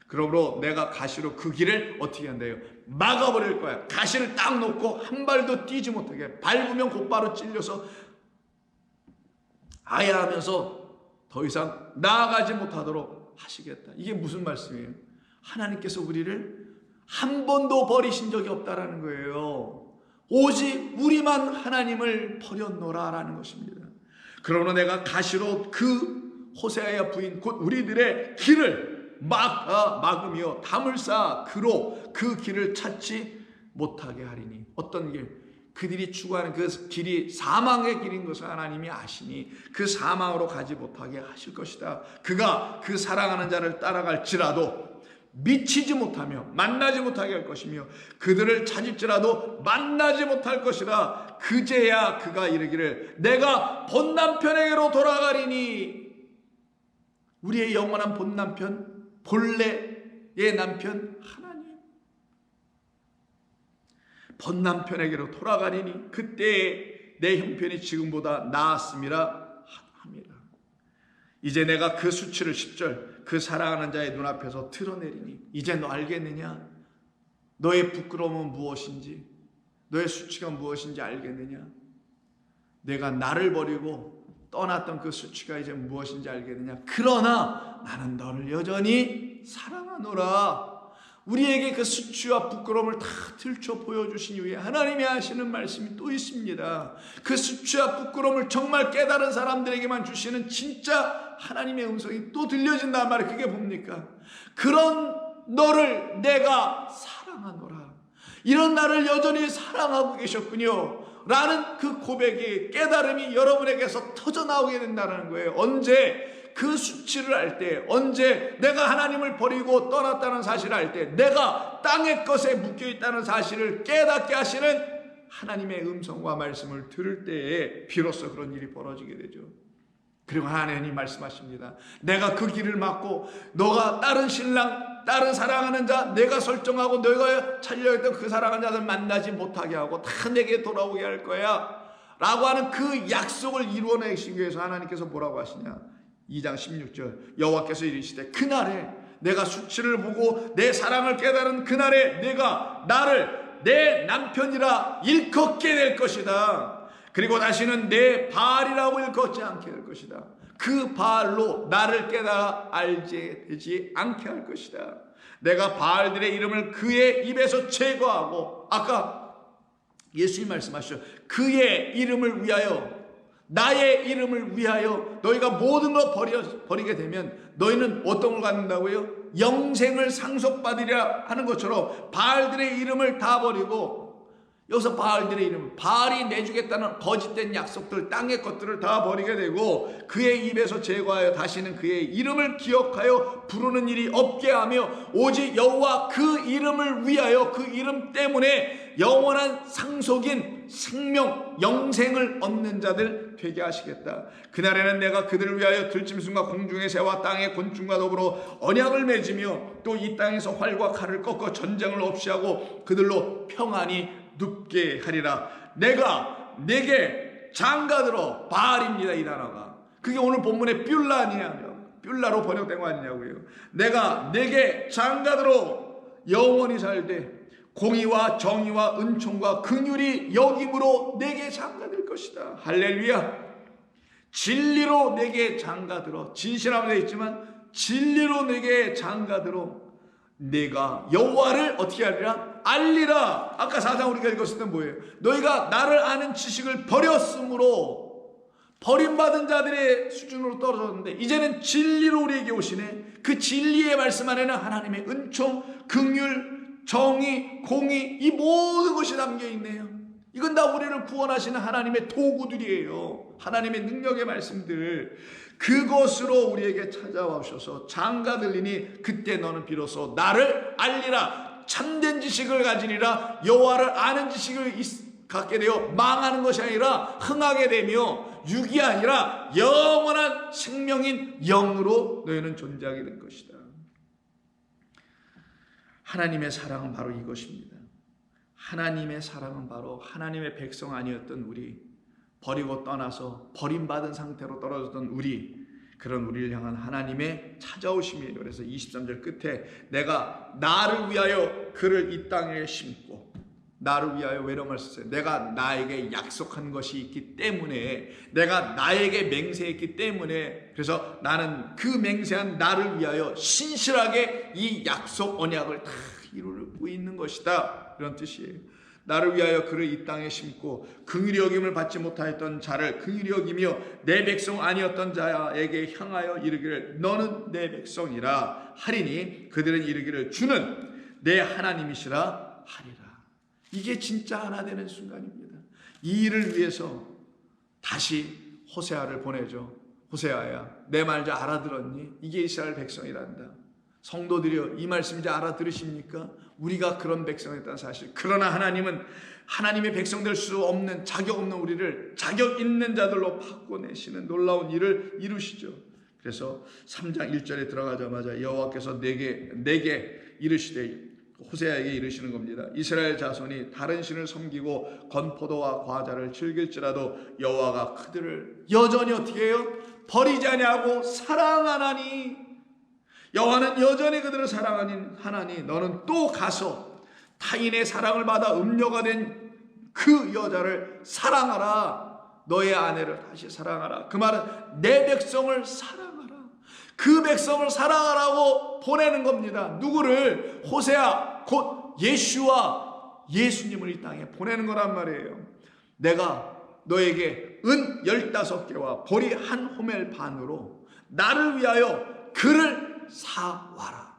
그러므로 내가 가시로 그 길을 어떻게 한대요? 막아버릴 거야. 가시를 딱 놓고 한 발도 뛰지 못하게, 밟으면 곧바로 찔려서 아야 하면서 더 이상 나아가지 못하도록 하시겠다. 이게 무슨 말씀이에요? 하나님께서 우리를 한 번도 버리신 적이 없다라는 거예요. 오직 우리만 하나님을 버렸노라라는 것입니다. 그러므로 내가 가시로 그 호세아의 부인 곧 우리들의 길을 막으며 담을 쌓아 그로 그 길을 찾지 못하게 하리니. 어떤 길? 그들이 추구하는 그 길이 사망의 길인 것을 하나님이 아시니 그 사망으로 가지 못하게 하실 것이다. 그가 그 사랑하는 자를 따라갈지라도 미치지 못하며 만나지 못하게 할 것이며 그들을 찾을지라도 만나지 못할 것이라. 그제야 그가 이르기를 내가 본 남편에게로 돌아가리니. 우리의 영원한 본 남편, 본래의 남편 하나님, 본 남편에게로 돌아가리니 그때 내 형편이 지금보다 나았음이라 함이라. 이제 내가 그 수치를 10절 그 사랑하는 자의 눈앞에서 드러내리니. 이제 너 알겠느냐? 너의 부끄러움은 무엇인지, 너의 수치가 무엇인지 알겠느냐? 내가 나를 버리고 떠났던 그 수치가 이제 무엇인지 알겠느냐? 그러나 나는 너를 여전히 사랑하노라. 우리에게 그 수치와 부끄러움을 다 들춰 보여주신 이후에 하나님이 하시는 말씀이 또 있습니다. 그 수치와 부끄러움을 정말 깨달은 사람들에게만 주시는 진짜 하나님의 음성이 또 들려진단 말이에요. 그게 뭡니까? 그런 너를 내가 사랑하노라. 이런 나를 여전히 사랑하고 계셨군요 라는 그 고백이, 깨달음이 여러분에게서 터져나오게 된다는 거예요. 언제? 그 수치를 알 때, 언제 내가 하나님을 버리고 떠났다는 사실을 알 때, 내가 땅의 것에 묶여있다는 사실을 깨닫게 하시는 하나님의 음성과 말씀을 들을 때에 비로소 그런 일이 벌어지게 되죠. 그리고 하나님이 말씀하십니다. 내가 그 길을 막고 너가 다른 신랑, 다른 사랑하는 자, 내가 설정하고 너가 찾려했던 그 사랑하는 자들 만나지 못하게 하고 다 내게 돌아오게 할 거야 라고 하는 그 약속을 이루어내시기 위해서 하나님께서 뭐라고 하시냐? 2장 16절 여호와께서 이르시되 그날에 내가 수치를 보고 내 사랑을 깨달은 그날에 내가 나를 내 남편이라 일컫게 될 것이다. 그리고 다시는 내 바알이라고 일컫지 않게 될 것이다. 그 바알로 나를 깨달아 알게 되지 않게 할 것이다. 내가 바알들의 이름을 그의 입에서 제거하고, 아까 예수님 말씀하셨죠. 그의 이름을 위하여, 나의 이름을 위하여 너희가 모든 걸 버리게 되면 너희는 어떤 걸 갖는다고요? 영생을 상속받으리라 하는 것처럼 바알들의 이름을 다 버리고, 여기서 바알들의 이름, 바알이 내주겠다는 거짓된 약속들, 땅의 것들을 다 버리게 되고 그의 입에서 제거하여 다시는 그의 이름을 기억하여 부르는 일이 없게 하며 오직 여호와 그 이름을 위하여, 그 이름 때문에 영원한 상속인 생명, 영생을 얻는 자들 되게 하시겠다. 그날에는 내가 그들을 위하여 들짐승과 공중의 새와 땅의 곤충과 더불어 언약을 맺으며 또 이 땅에서 활과 칼을 꺾어 전쟁을 없이 하고 그들로 평안히 눕게 하리라. 내가 내게 장가들어, 바알입니다 이 단어가. 그게 오늘 본문의 뷸라 아니냐며, 뷸라로 번역된 거 아니냐고요. 내가 내게 장가들어 영원히 살되 공의와 정의와 은총과 긍휼이 여김으로 내게 장가들 것이다. 할렐루야. 진리로 내게 장가들어, 진실함에 되어 있지만 진리로 내게 장가들어 내가 여호와를 어떻게 하리라? 알리라. 아까 4장 우리가 읽었을 때 뭐예요? 너희가 나를 아는 지식을 버렸으므로 버림받은 자들의 수준으로 떨어졌는데 이제는 진리로 우리에게 오시네. 그 진리의 말씀 안에는 하나님의 은총, 긍휼, 정의, 공의, 이 모든 것이 담겨 있네요. 이건 다 우리를 구원하시는 하나님의 도구들이에요. 하나님의 능력의 말씀들. 그것으로 우리에게 찾아와 오셔서 장가들리니 그때 너는 비로소 나를 알리라. 참된 지식을 가지리라. 여호와를 아는 지식을 갖게 되어 망하는 것이 아니라 흥하게 되며 육이 아니라 영원한 생명인 영으로 너희는 존재하게 될 것이다. 하나님의 사랑은 바로 이것입니다. 하나님의 사랑은 바로 하나님의 백성 아니었던 우리, 버리고 떠나서 버림받은 상태로 떨어졌던 우리, 그런 우리를 향한 하나님의 찾아오심이에요. 그래서 23절 끝에 내가 나를 위하여 그를 이 땅에 심고 나를 위하여 외로움을 썼어요. 내가 나에게 약속한 것이 있기 때문에, 내가 나에게 맹세했기 때문에, 그래서 나는 그 맹세한 나를 위하여 신실하게 이 약속 언약을 다 이루고 있는 것이다. 그런 뜻이에요. 나를 위하여 그를 이 땅에 심고 긍휼히 여김을 받지 못하였던 자를 긍휼히 여기며 내 백성 아니었던 자에게 향하여 이르기를 너는 내 백성이라 하리니 그들은 이르기를 주는 내 하나님이시라 하리라. 이게 진짜 하나 되는 순간입니다. 이 일을 위해서 다시 호세아를 보내죠. 호세아야, 내 말 이제 알아들었니? 이게 이스라엘 백성이란다. 성도들이여, 이 말씀 이제 알아들으십니까? 우리가 그런 백성이었다는 사실. 그러나 하나님은 하나님의 백성 될 수 없는, 자격 없는 우리를 자격 있는 자들로 바꿔내시는 놀라운 일을 이루시죠. 그래서 3장 1절에 들어가자마자 여호와께서 내게 이르시되, 호세아에게 이르시는 겁니다. 이스라엘 자손이 다른 신을 섬기고 건포도와 과자를 즐길지라도 여호와가 그들을 여전히 어떻게 해요? 버리지 아니하고 사랑하나니, 여호와는 여전히 그들을 사랑하니 너는 또 가서 타인의 사랑을 받아 음녀가 된 그 여자를 사랑하라. 너의 아내를 다시 사랑하라. 그 말은 내 백성을 사랑하라. 그 백성을 사랑하라고 보내는 겁니다. 누구를? 호세아, 곧 예수와 예수님을 이 땅에 보내는 거란 말이에요. 내가 너에게 은 15개와 보리 1호멜 반으로 나를 위하여 그를 사와라.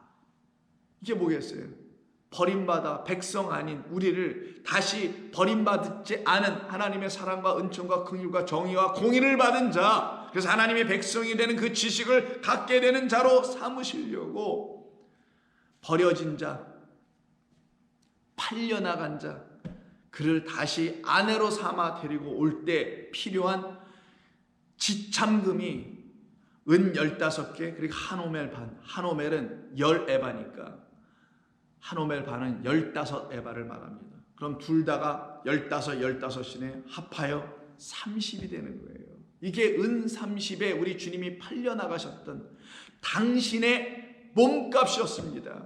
이게 뭐겠어요? 버림받아 백성 아닌 우리를 다시 버림받지 않은 하나님의 사랑과 은총과 긍휼과 정의와 공의를 받은 자, 그래서 하나님의 백성이 되는 그 지식을 갖게 되는 자로 삼으시려고 버려진 자, 팔려나간 자, 그를 다시 아내로 삼아 데리고 올 때 필요한 지참금이 은 15개, 그리고 1호멜 반. 1호멜은 10에바니까 1호멜 반은 15에바를 말합니다. 그럼 둘 다가 15이네 합하여 30이 되는 거예요. 이게 은 30에 우리 주님이 팔려나가셨던 당신의 몸값이었습니다.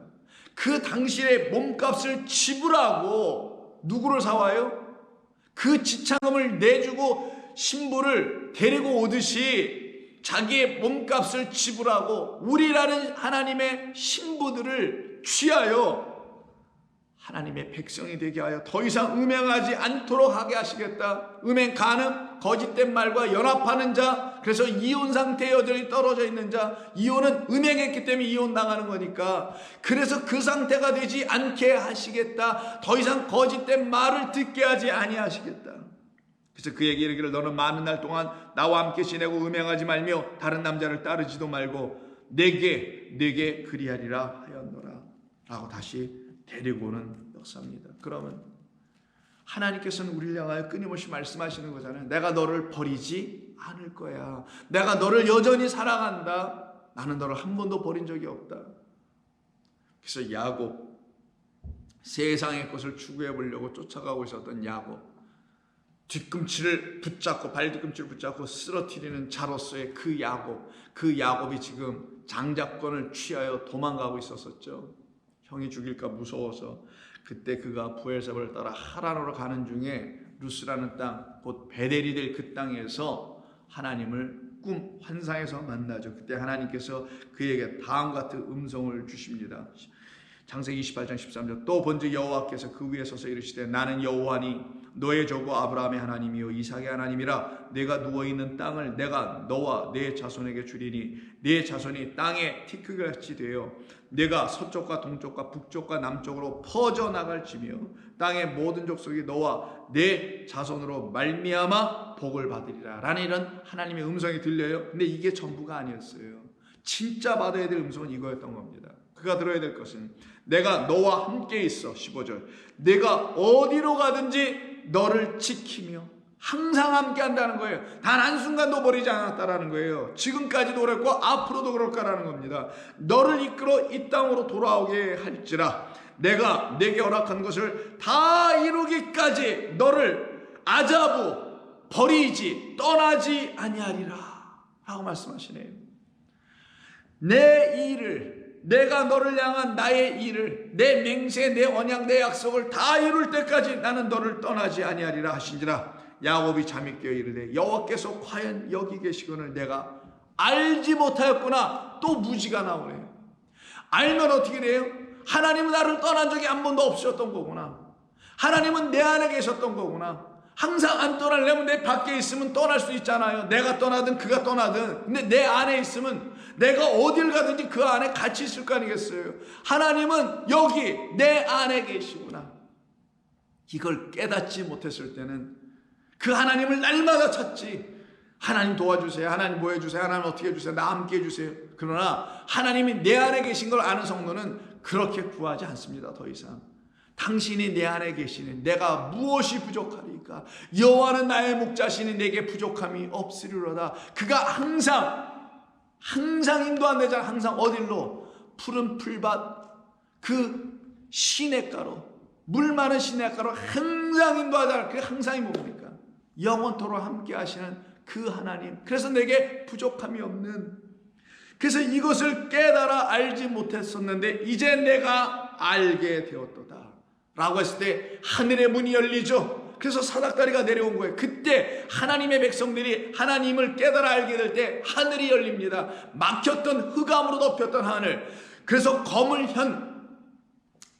그 당신의 몸값을 지불하고 누구를 사와요? 그 지참금을 내주고 신부를 데리고 오듯이 자기의 몸값을 지불하고 우리라는 하나님의 신부들을 취하여 하나님의 백성이 되게 하여 더 이상 음행하지 않도록 하게 하시겠다. 음행, 간음, 거짓된 말과 연합하는 자, 그래서 이혼 상태에 여전히 떨어져 있는 자, 이혼은 음행했기 때문에 이혼당하는 거니까, 그래서 그 상태가 되지 않게 하시겠다. 더 이상 거짓된 말을 듣게 하지 아니하시겠다. 그래서 그에게 이르기를 너는 많은 날 동안 나와 함께 지내고 음행하지 말며 다른 남자를 따르지도 말고 내게 그리하리라 하였노라 라고 다시 데리고 오는 역사입니다. 그러면 하나님께서는 우리를 향하여 끊임없이 말씀하시는 거잖아요. 내가 너를 버리지 않을 거야. 내가 너를 여전히 사랑한다. 나는 너를 한 번도 버린 적이 없다. 그래서 야곱, 세상의 것을 추구해 보려고 쫓아가고 있었던 야곱, 뒤꿈치를 붙잡고 발뒤꿈치를 붙잡고 쓰러뜨리는 자로서의 그 야곱이 지금 장자권을 취하여 도망가고 있었었죠. 형이 죽일까 무서워서. 그때 그가 부엘세바를 따라 하란으로 가는 중에 루스라는 땅, 곧 베델이 될 그 땅에서 하나님을 환상에서 만나죠. 그때 하나님께서 그에게 다음과 같은 음성을 주십니다. 창세기 28장 13절 또 본즉 여호와께서 그 위에 서서 이르시되 나는 여호와니 너의 조부 아브라함의 하나님이요 이삭의 하나님이라. 내가 누워있는 땅을 내가 너와 네 자손에게 주리니 네 자손이 땅에 티끌같이 되어 내가 서쪽과 동쪽과 북쪽과 남쪽으로 퍼져나갈지며 땅의 모든 족속이 너와 네 자손으로 말미암아 복을 받으리라 라는 이런 하나님의 음성이 들려요. 근데 이게 전부가 아니었어요. 진짜 받아야 될 음성은 이거였던 겁니다. 그가 들어야 될 것은 내가 너와 함께 있어. 15절 내가 어디로 가든지 너를 지키며 항상 함께 한다는 거예요. 단 한순간도 버리지 않았다라는 거예요. 지금까지도 그랬고 앞으로도 그럴 거라는 겁니다. 너를 이끌어 이 땅으로 돌아오게 할지라 내가 내게 허락한 것을 다 이루기까지 너를 아자부 버리지 떠나지 아니하리라 라고 말씀하시네요. 내 일을 내가 너를 향한 나의 일을, 내 맹세, 내 언약, 내 약속을 다 이룰 때까지 나는 너를 떠나지 아니하리라 하신지라. 야곱이 잠이 깨어 이르되 여호와께서 과연 여기 계시거늘 내가 알지 못하였구나. 또 무지가 나오네요. 알면 어떻게 돼요? 하나님은 나를 떠난 적이 한 번도 없으셨던 거구나. 하나님은 내 안에 계셨던 거구나. 항상 안 떠나려면 내 밖에 있으면 떠날 수 있잖아요. 내가 떠나든 그가 떠나든. 근데 내 안에 있으면 내가 어딜 가든지 그 안에 같이 있을 거 아니겠어요. 하나님은 여기 내 안에 계시구나. 이걸 깨닫지 못했을 때는 그 하나님을 날마다 찾지. 하나님 도와주세요. 하나님 뭐 해주세요. 하나님 어떻게 해주세요. 나 함께 해주세요. 그러나 하나님이 내 안에 계신 걸 아는 성도는 그렇게 구하지 않습니다. 더 이상. 당신이 내 안에 계시는 내가 무엇이 부족하리까? 여호와는 나의 목자시니 내게 부족함이 없으리로다. 그가 항상 인도한대잖아. 항상 어딜로? 푸른 풀밭, 그 시냇가로, 물 많은 시냇가로 항상 인도하잖아. 그게 항상이 뭡니까? 영원토록 함께 하시는 그 하나님. 그래서 내게 부족함이 없는, 그래서 이것을 깨달아 알지 못했었는데 이제 내가 알게 되었도다 라고 했을 때 하늘의 문이 열리죠. 그래서 사닥다리가 내려온 거예요. 그때 하나님의 백성들이 하나님을 깨달아 알게 될 때 하늘이 열립니다. 막혔던 흑암으로 덮였던 하늘. 그래서 검을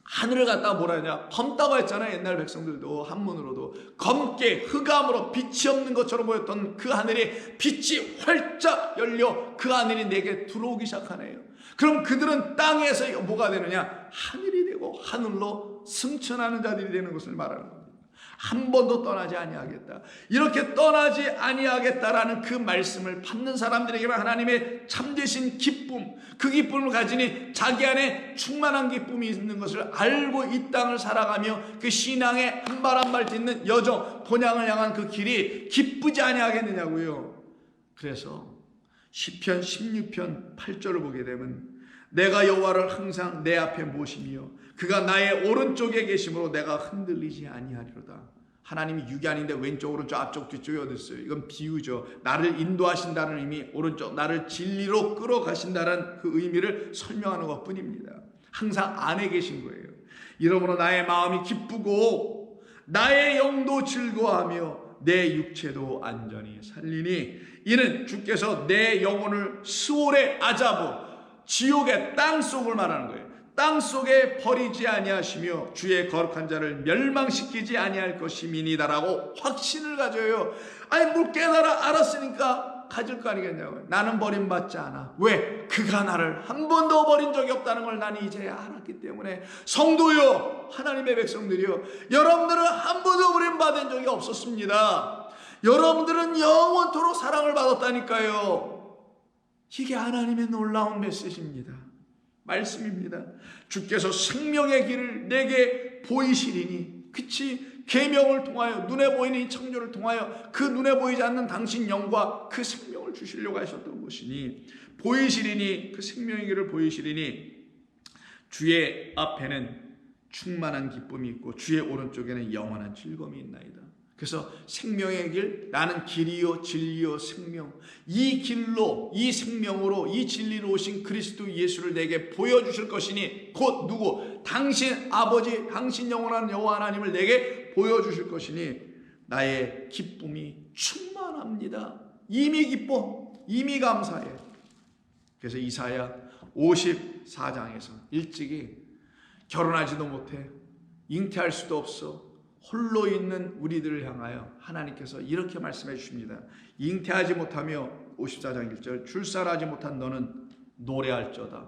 하늘을 갖다가 뭐라 하냐, 검다고 했잖아요. 옛날 백성들도 한문으로도 검게 흑암으로 빛이 없는 것처럼 보였던 그 하늘이 빛이 활짝 열려 그 하늘이 내게 들어오기 시작하네요. 그럼 그들은 땅에서 뭐가 되느냐? 하늘이 되고 하늘로 승천하는 자들이 되는 것을 말하는 겁니다. 한 번도 떠나지 아니하겠다. 이렇게 떠나지 아니하겠다라는 그 말씀을 받는 사람들에게만 하나님의 참되신 기쁨, 그 기쁨을 가지니 자기 안에 충만한 기쁨이 있는 것을 알고 이 땅을 살아가며 그 신앙의 한 발 한 발 딛는 여정, 본향을 향한 그 길이 기쁘지 아니하겠느냐고요. 그래서 시편 16편 8절을 보게 되면 내가 여호와를 항상 내 앞에 모시며 그가 나의 오른쪽에 계심으로 내가 흔들리지 아니하리로다. 하나님이 육이 아닌데 왼쪽 오른쪽 앞쪽 뒤쪽이 어디 있어요? 이건 비유죠. 나를 인도하신다는 의미, 오른쪽 나를 진리로 끌어가신다는 그 의미를 설명하는 것뿐입니다. 항상 안에 계신 거예요. 이러므로 나의 마음이 기쁘고 나의 영도 즐거워하며 내 육체도 안전히 살리니 이는 주께서 내 영혼을 스올의 아자부, 지옥의 땅속을 말하는 거예요. 땅속에 버리지 아니하시며 주의 거룩한 자를 멸망시키지 아니할 것임이니다라고 확신을 가져요. 아니 뭘 깨달아 알았으니까 가질 거 아니겠냐고요. 나는 버림받지 않아. 왜? 그가 나를 한 번도 버린 적이 없다는 걸 나는 이제 알았기 때문에. 성도요, 하나님의 백성들이요, 여러분들은 한 번도 버림받은 적이 없었습니다. 여러분들은 영원토록 사랑을 받았다니까요. 이게 하나님의 놀라운 메시지입니다. 말씀입니다. 주께서 생명의 길을 내게 보이시리니, 그치? 계명을 통하여, 눈에 보이는 이 창조를 통하여 그 눈에 보이지 않는 당신 영과 그 생명을 주시려고 하셨던 것이니, 보이시리니, 그 생명의 길을 보이시리니 주의 앞에는 충만한 기쁨이 있고 주의 오른쪽에는 영원한 즐거움이 있나이다. 그래서 생명의 길, 나는 길이요 진리요 생명, 이 길로, 이 생명으로, 이 진리로 오신 그리스도 예수를 내게 보여주실 것이니, 곧 누구? 당신 아버지, 당신 영원한 여호와 하나님을 내게 보여주실 것이니 나의 기쁨이 충만합니다. 이미 기뻐, 이미 감사해. 그래서 이사야 54장에서 일찍이 결혼하지도 못해, 잉태할 수도 없어, 홀로 있는 우리들을 향하여 하나님께서 이렇게 말씀해 주십니다. 잉태하지 못하며 54장 1절 출산하지 못한 너는 노래할저다.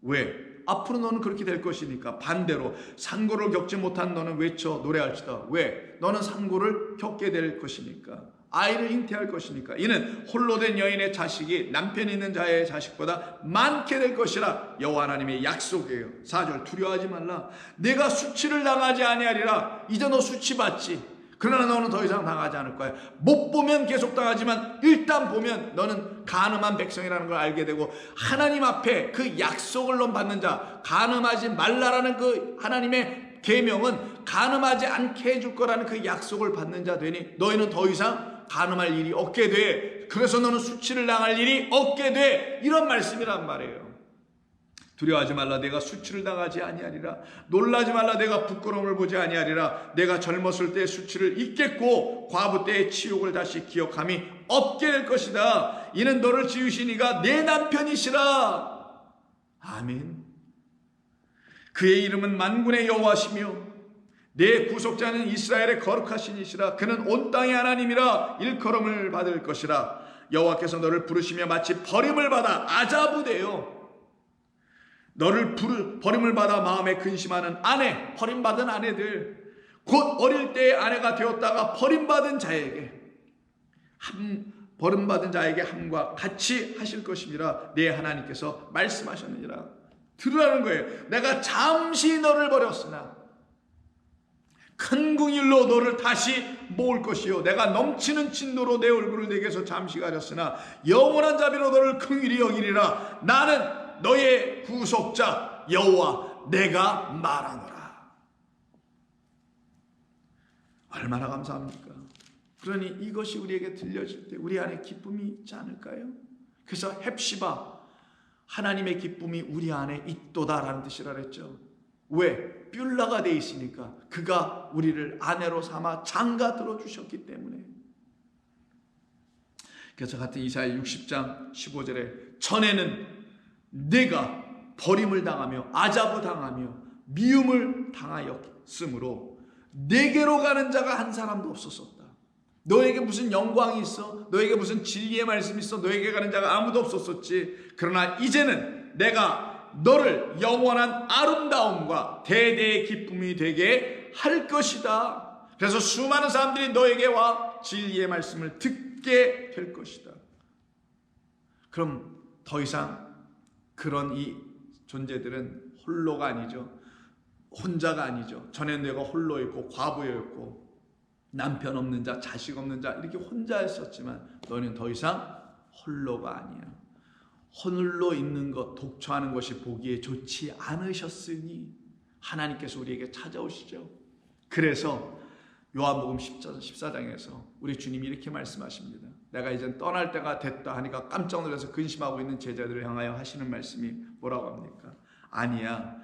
왜? 앞으로 너는 그렇게 될 것이니까. 반대로 상고를 겪지 못한 너는 외쳐 노래할지다. 왜? 너는 상고를 겪게 될 것이니까. 아이를 잉태할 것이니까. 이는 홀로 된 여인의 자식이 남편 있는 자의 자식보다 많게 될 것이라 여호와 하나님의 약속이에요. 4절 두려워하지 말라. 내가 수치를 당하지 아니하리라. 이제 너 수치받지. 그러나 너는 더 이상 당하지 않을 거야. 못 보면 계속 당하지만 일단 보면 너는 간음한 백성이라는 걸 알게 되고, 하나님 앞에 그 약속을 받는 자, 간음하지 말라라는 그 하나님의 계명은 간음하지 않게 해줄 거라는 그 약속을 받는 자 되니 너희는 더 이상 간음할 일이 없게 돼. 그래서 너는 수치를 당할 일이 없게 돼. 이런 말씀이란 말이에요. 두려워하지 말라. 내가 수치를 당하지 아니하리라. 놀라지 말라. 내가 부끄러움을 보지 아니하리라. 내가 젊었을 때의 수치를 잊겠고 과부 때의 치욕을 다시 기억함이 없게 될 것이다. 이는 너를 지으신 이가 내 남편이시라. 아멘. 그의 이름은 만군의 여호와시며 내 구속자는 이스라엘의 거룩하신 이시라. 그는 온 땅의 하나님이라. 일컬음을 받을 것이라. 여호와께서 너를 부르시며 마치 버림을 받아 아자부되어 너를 버림을 받아 마음에 근심하는 아내, 버림받은 아내들, 곧 어릴 때의 아내가 되었다가 버림받은 자에게 함과 같이 하실 것이니라. 내 하나님께서 말씀하셨느니라. 들으라는 거예요. 내가 잠시 너를 버렸으나 큰 궁일로 너를 다시 모을 것이요, 내가 넘치는 진노로 내 얼굴을 내게서 잠시 가렸으나 영원한 자비로 너를 긍휼히 여기리라. 나는 너의 구속자 여호와 내가 말하노라. 얼마나 감사합니까? 그러니 이것이 우리에게 들려질 때 우리 안에 기쁨이 있지 않을까요? 그래서 헵시바, 하나님의 기쁨이 우리 안에 있도다라는 뜻이라 그랬죠. 왜? 뷸라가 돼 있으니까. 그가 우리를 아내로 삼아 장가 들어주셨기 때문에. 그래서 같은 이사야 60장 15절에 전에는 내가 버림을 당하며 아자부 당하며 미움을 당하였으므로 내게로 가는 자가 한 사람도 없었었다. 너에게 무슨 영광이 있어? 너에게 무슨 진리의 말씀이 있어? 너에게 가는 자가 아무도 없었었지. 그러나 이제는 내가 너를 영원한 아름다움과 대대의 기쁨이 되게 할 것이다. 그래서 수많은 사람들이 너에게 와 진리의 말씀을 듣게 될 것이다. 그럼 더 이상 그런 이 존재들은 홀로가 아니죠. 혼자가 아니죠. 전에 내가 홀로였고 과부였고 남편 없는 자, 자식 없는 자 이렇게 혼자였었지만 너는 더 이상 홀로가 아니야. 홀로 있는 것, 독처하는 것이 보기에 좋지 않으셨으니 하나님께서 우리에게 찾아오시죠. 그래서 요한복음 14장에서 우리 주님이 이렇게 말씀하십니다. 내가 이젠 떠날 때가 됐다 하니까 깜짝 놀라서 근심하고 있는 제자들을 향하여 하시는 말씀이 뭐라고 합니까? 아니야.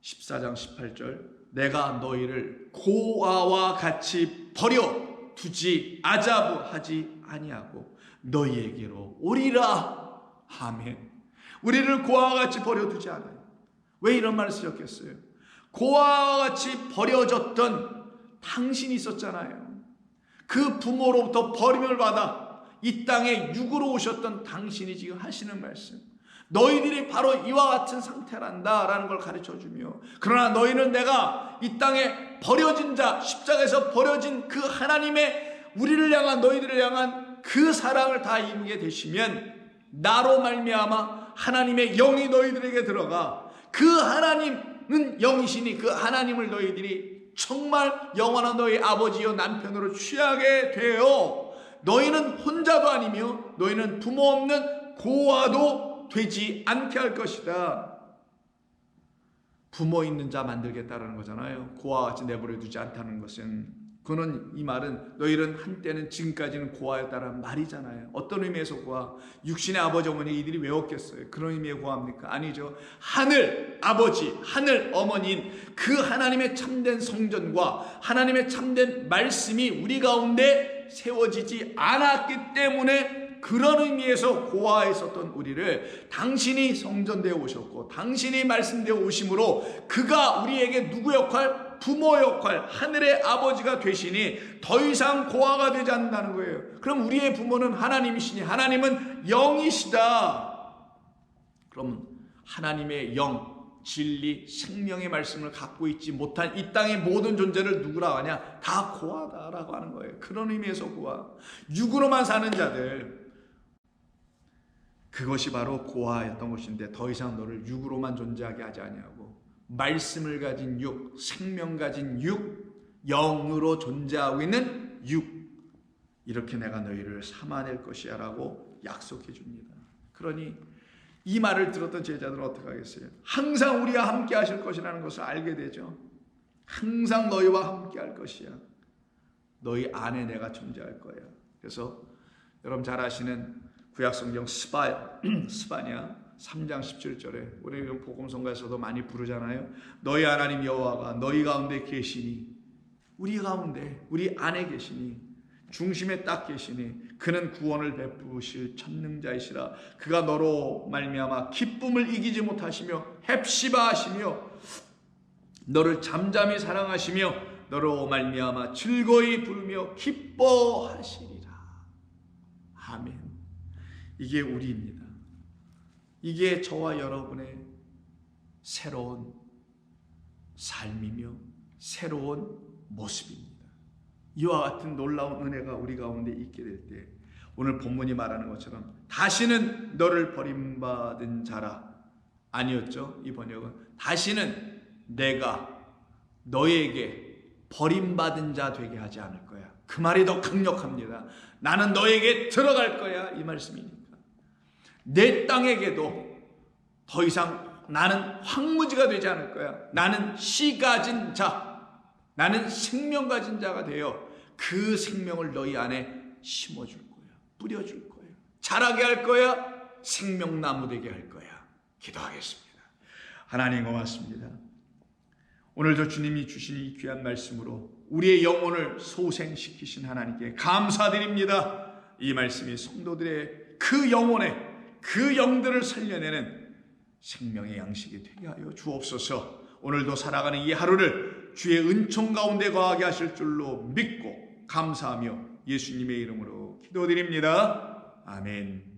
14장 18절 내가 너희를 고아와 같이 버려 두지 아자부하지 아니하고 너희에게로 오리라. 아멘. 우리를 고아와 같이 버려두지 않아요. 왜 이런 말을 쓰셨겠어요? 고아와 같이 버려졌던 당신이 있었잖아요. 그 부모로부터 버림을 받아 이 땅에 육으로 오셨던 당신이 지금 하시는 말씀, 너희들이 바로 이와 같은 상태란다 라는 걸 가르쳐주며, 그러나 너희는 내가 이 땅에 버려진 자, 십자가에서 버려진 그 하나님의 우리를 향한, 너희들을 향한 그 사랑을 다 이루게 되시면 나로 말미암아 하나님의 영이 너희들에게 들어가 그 하나님은 영이시니 그 하나님을 너희들이 정말 영원한 너희 아버지여 남편으로 취하게 되어 너희는 혼자도 아니며 너희는 부모 없는 고아도 되지 않게 할 것이다. 부모 있는 자 만들겠다라는 거잖아요. 고아와 같이 내버려 두지 않다는 것은, 그는 이 말은 너희는 한때는 지금까지는 고아였다라는 말이잖아요. 어떤 의미에서 고아? 육신의 아버지 어머니 이들이 외웠겠어요. 그런 의미의 고아입니까? 아니죠. 하늘 아버지, 하늘 어머니인 그 하나님의 참된 성전과 하나님의 참된 말씀이 우리 가운데 세워지지 않았기 때문에, 그런 의미에서 고아에 있었던 우리를 당신이 성전되어 오셨고 당신이 말씀되어 오심으로 그가 우리에게 누구 역할? 부모 역할, 하늘의 아버지가 되시니 더 이상 고아가 되지 않는다는 거예요. 그럼 우리의 부모는 하나님이시니 하나님은 영이시다. 그럼 하나님의 영, 진리, 생명의 말씀을 갖고 있지 못한 이 땅의 모든 존재를 누구라고 하냐? 다 고아다라고 하는 거예요. 그런 의미에서 고아, 육으로만 사는 자들, 그것이 바로 고아였던 것인데 더 이상 너를 육으로만 존재하게 하지 아니하고 말씀을 가진 육, 생명 가진 육, 영으로 존재하고 있는 육, 이렇게 내가 너희를 삼아낼 것이야 라고 약속해 줍니다. 그러니 이 말을 들었던 제자들은 어떻게 하겠어요? 항상 우리와 함께 하실 것이라는 것을 알게 되죠. 항상 너희와 함께 할 것이야. 너희 안에 내가 존재할 거야. 그래서 여러분 잘 아시는 구약성경 스바냐, 3장 17절에 우리 복음성가에서도 많이 부르잖아요. 너희 하나님 여호와가 너희 가운데 계시니, 우리 가운데 우리 안에 계시니, 중심에 딱 계시니 그는 구원을 베푸실 전능자이시라. 그가 너로 말미암아 기쁨을 이기지 못하시며 헵시바하시며 너를 잠잠히 사랑하시며 너로 말미암아 즐거이 부르며 기뻐하시리라. 아멘. 이게 우리입니다. 이게 저와 여러분의 새로운 삶이며 새로운 모습입니다. 이와 같은 놀라운 은혜가 우리 가운데 있게 될 때, 오늘 본문이 말하는 것처럼 다시는 너를 버림받은 자라 아니었죠. 이 번역은 다시는 내가 너에게 버림받은 자 되게 하지 않을 거야. 그 말이 더 강력합니다. 나는 너에게 들어갈 거야, 이 말씀이니까. 내 땅에게도 더 이상 나는 황무지가 되지 않을 거야. 나는 씨 가진 자, 나는 생명 가진 자가 되어 그 생명을 너희 안에 심어줄 거야. 뿌려줄 거야. 자라게 할 거야. 생명나무 되게 할 거야. 기도하겠습니다. 하나님 고맙습니다. 오늘도 주님이 주신 이 귀한 말씀으로 우리의 영혼을 소생시키신 하나님께 감사드립니다. 이 말씀이 성도들의 그 영혼에 그 영들을 살려내는 생명의 양식이 되게 하여 주옵소서. 오늘도 살아가는 이 하루를 주의 은총 가운데 거하게 하실 줄로 믿고 감사하며 예수님의 이름으로 기도드립니다. 아멘.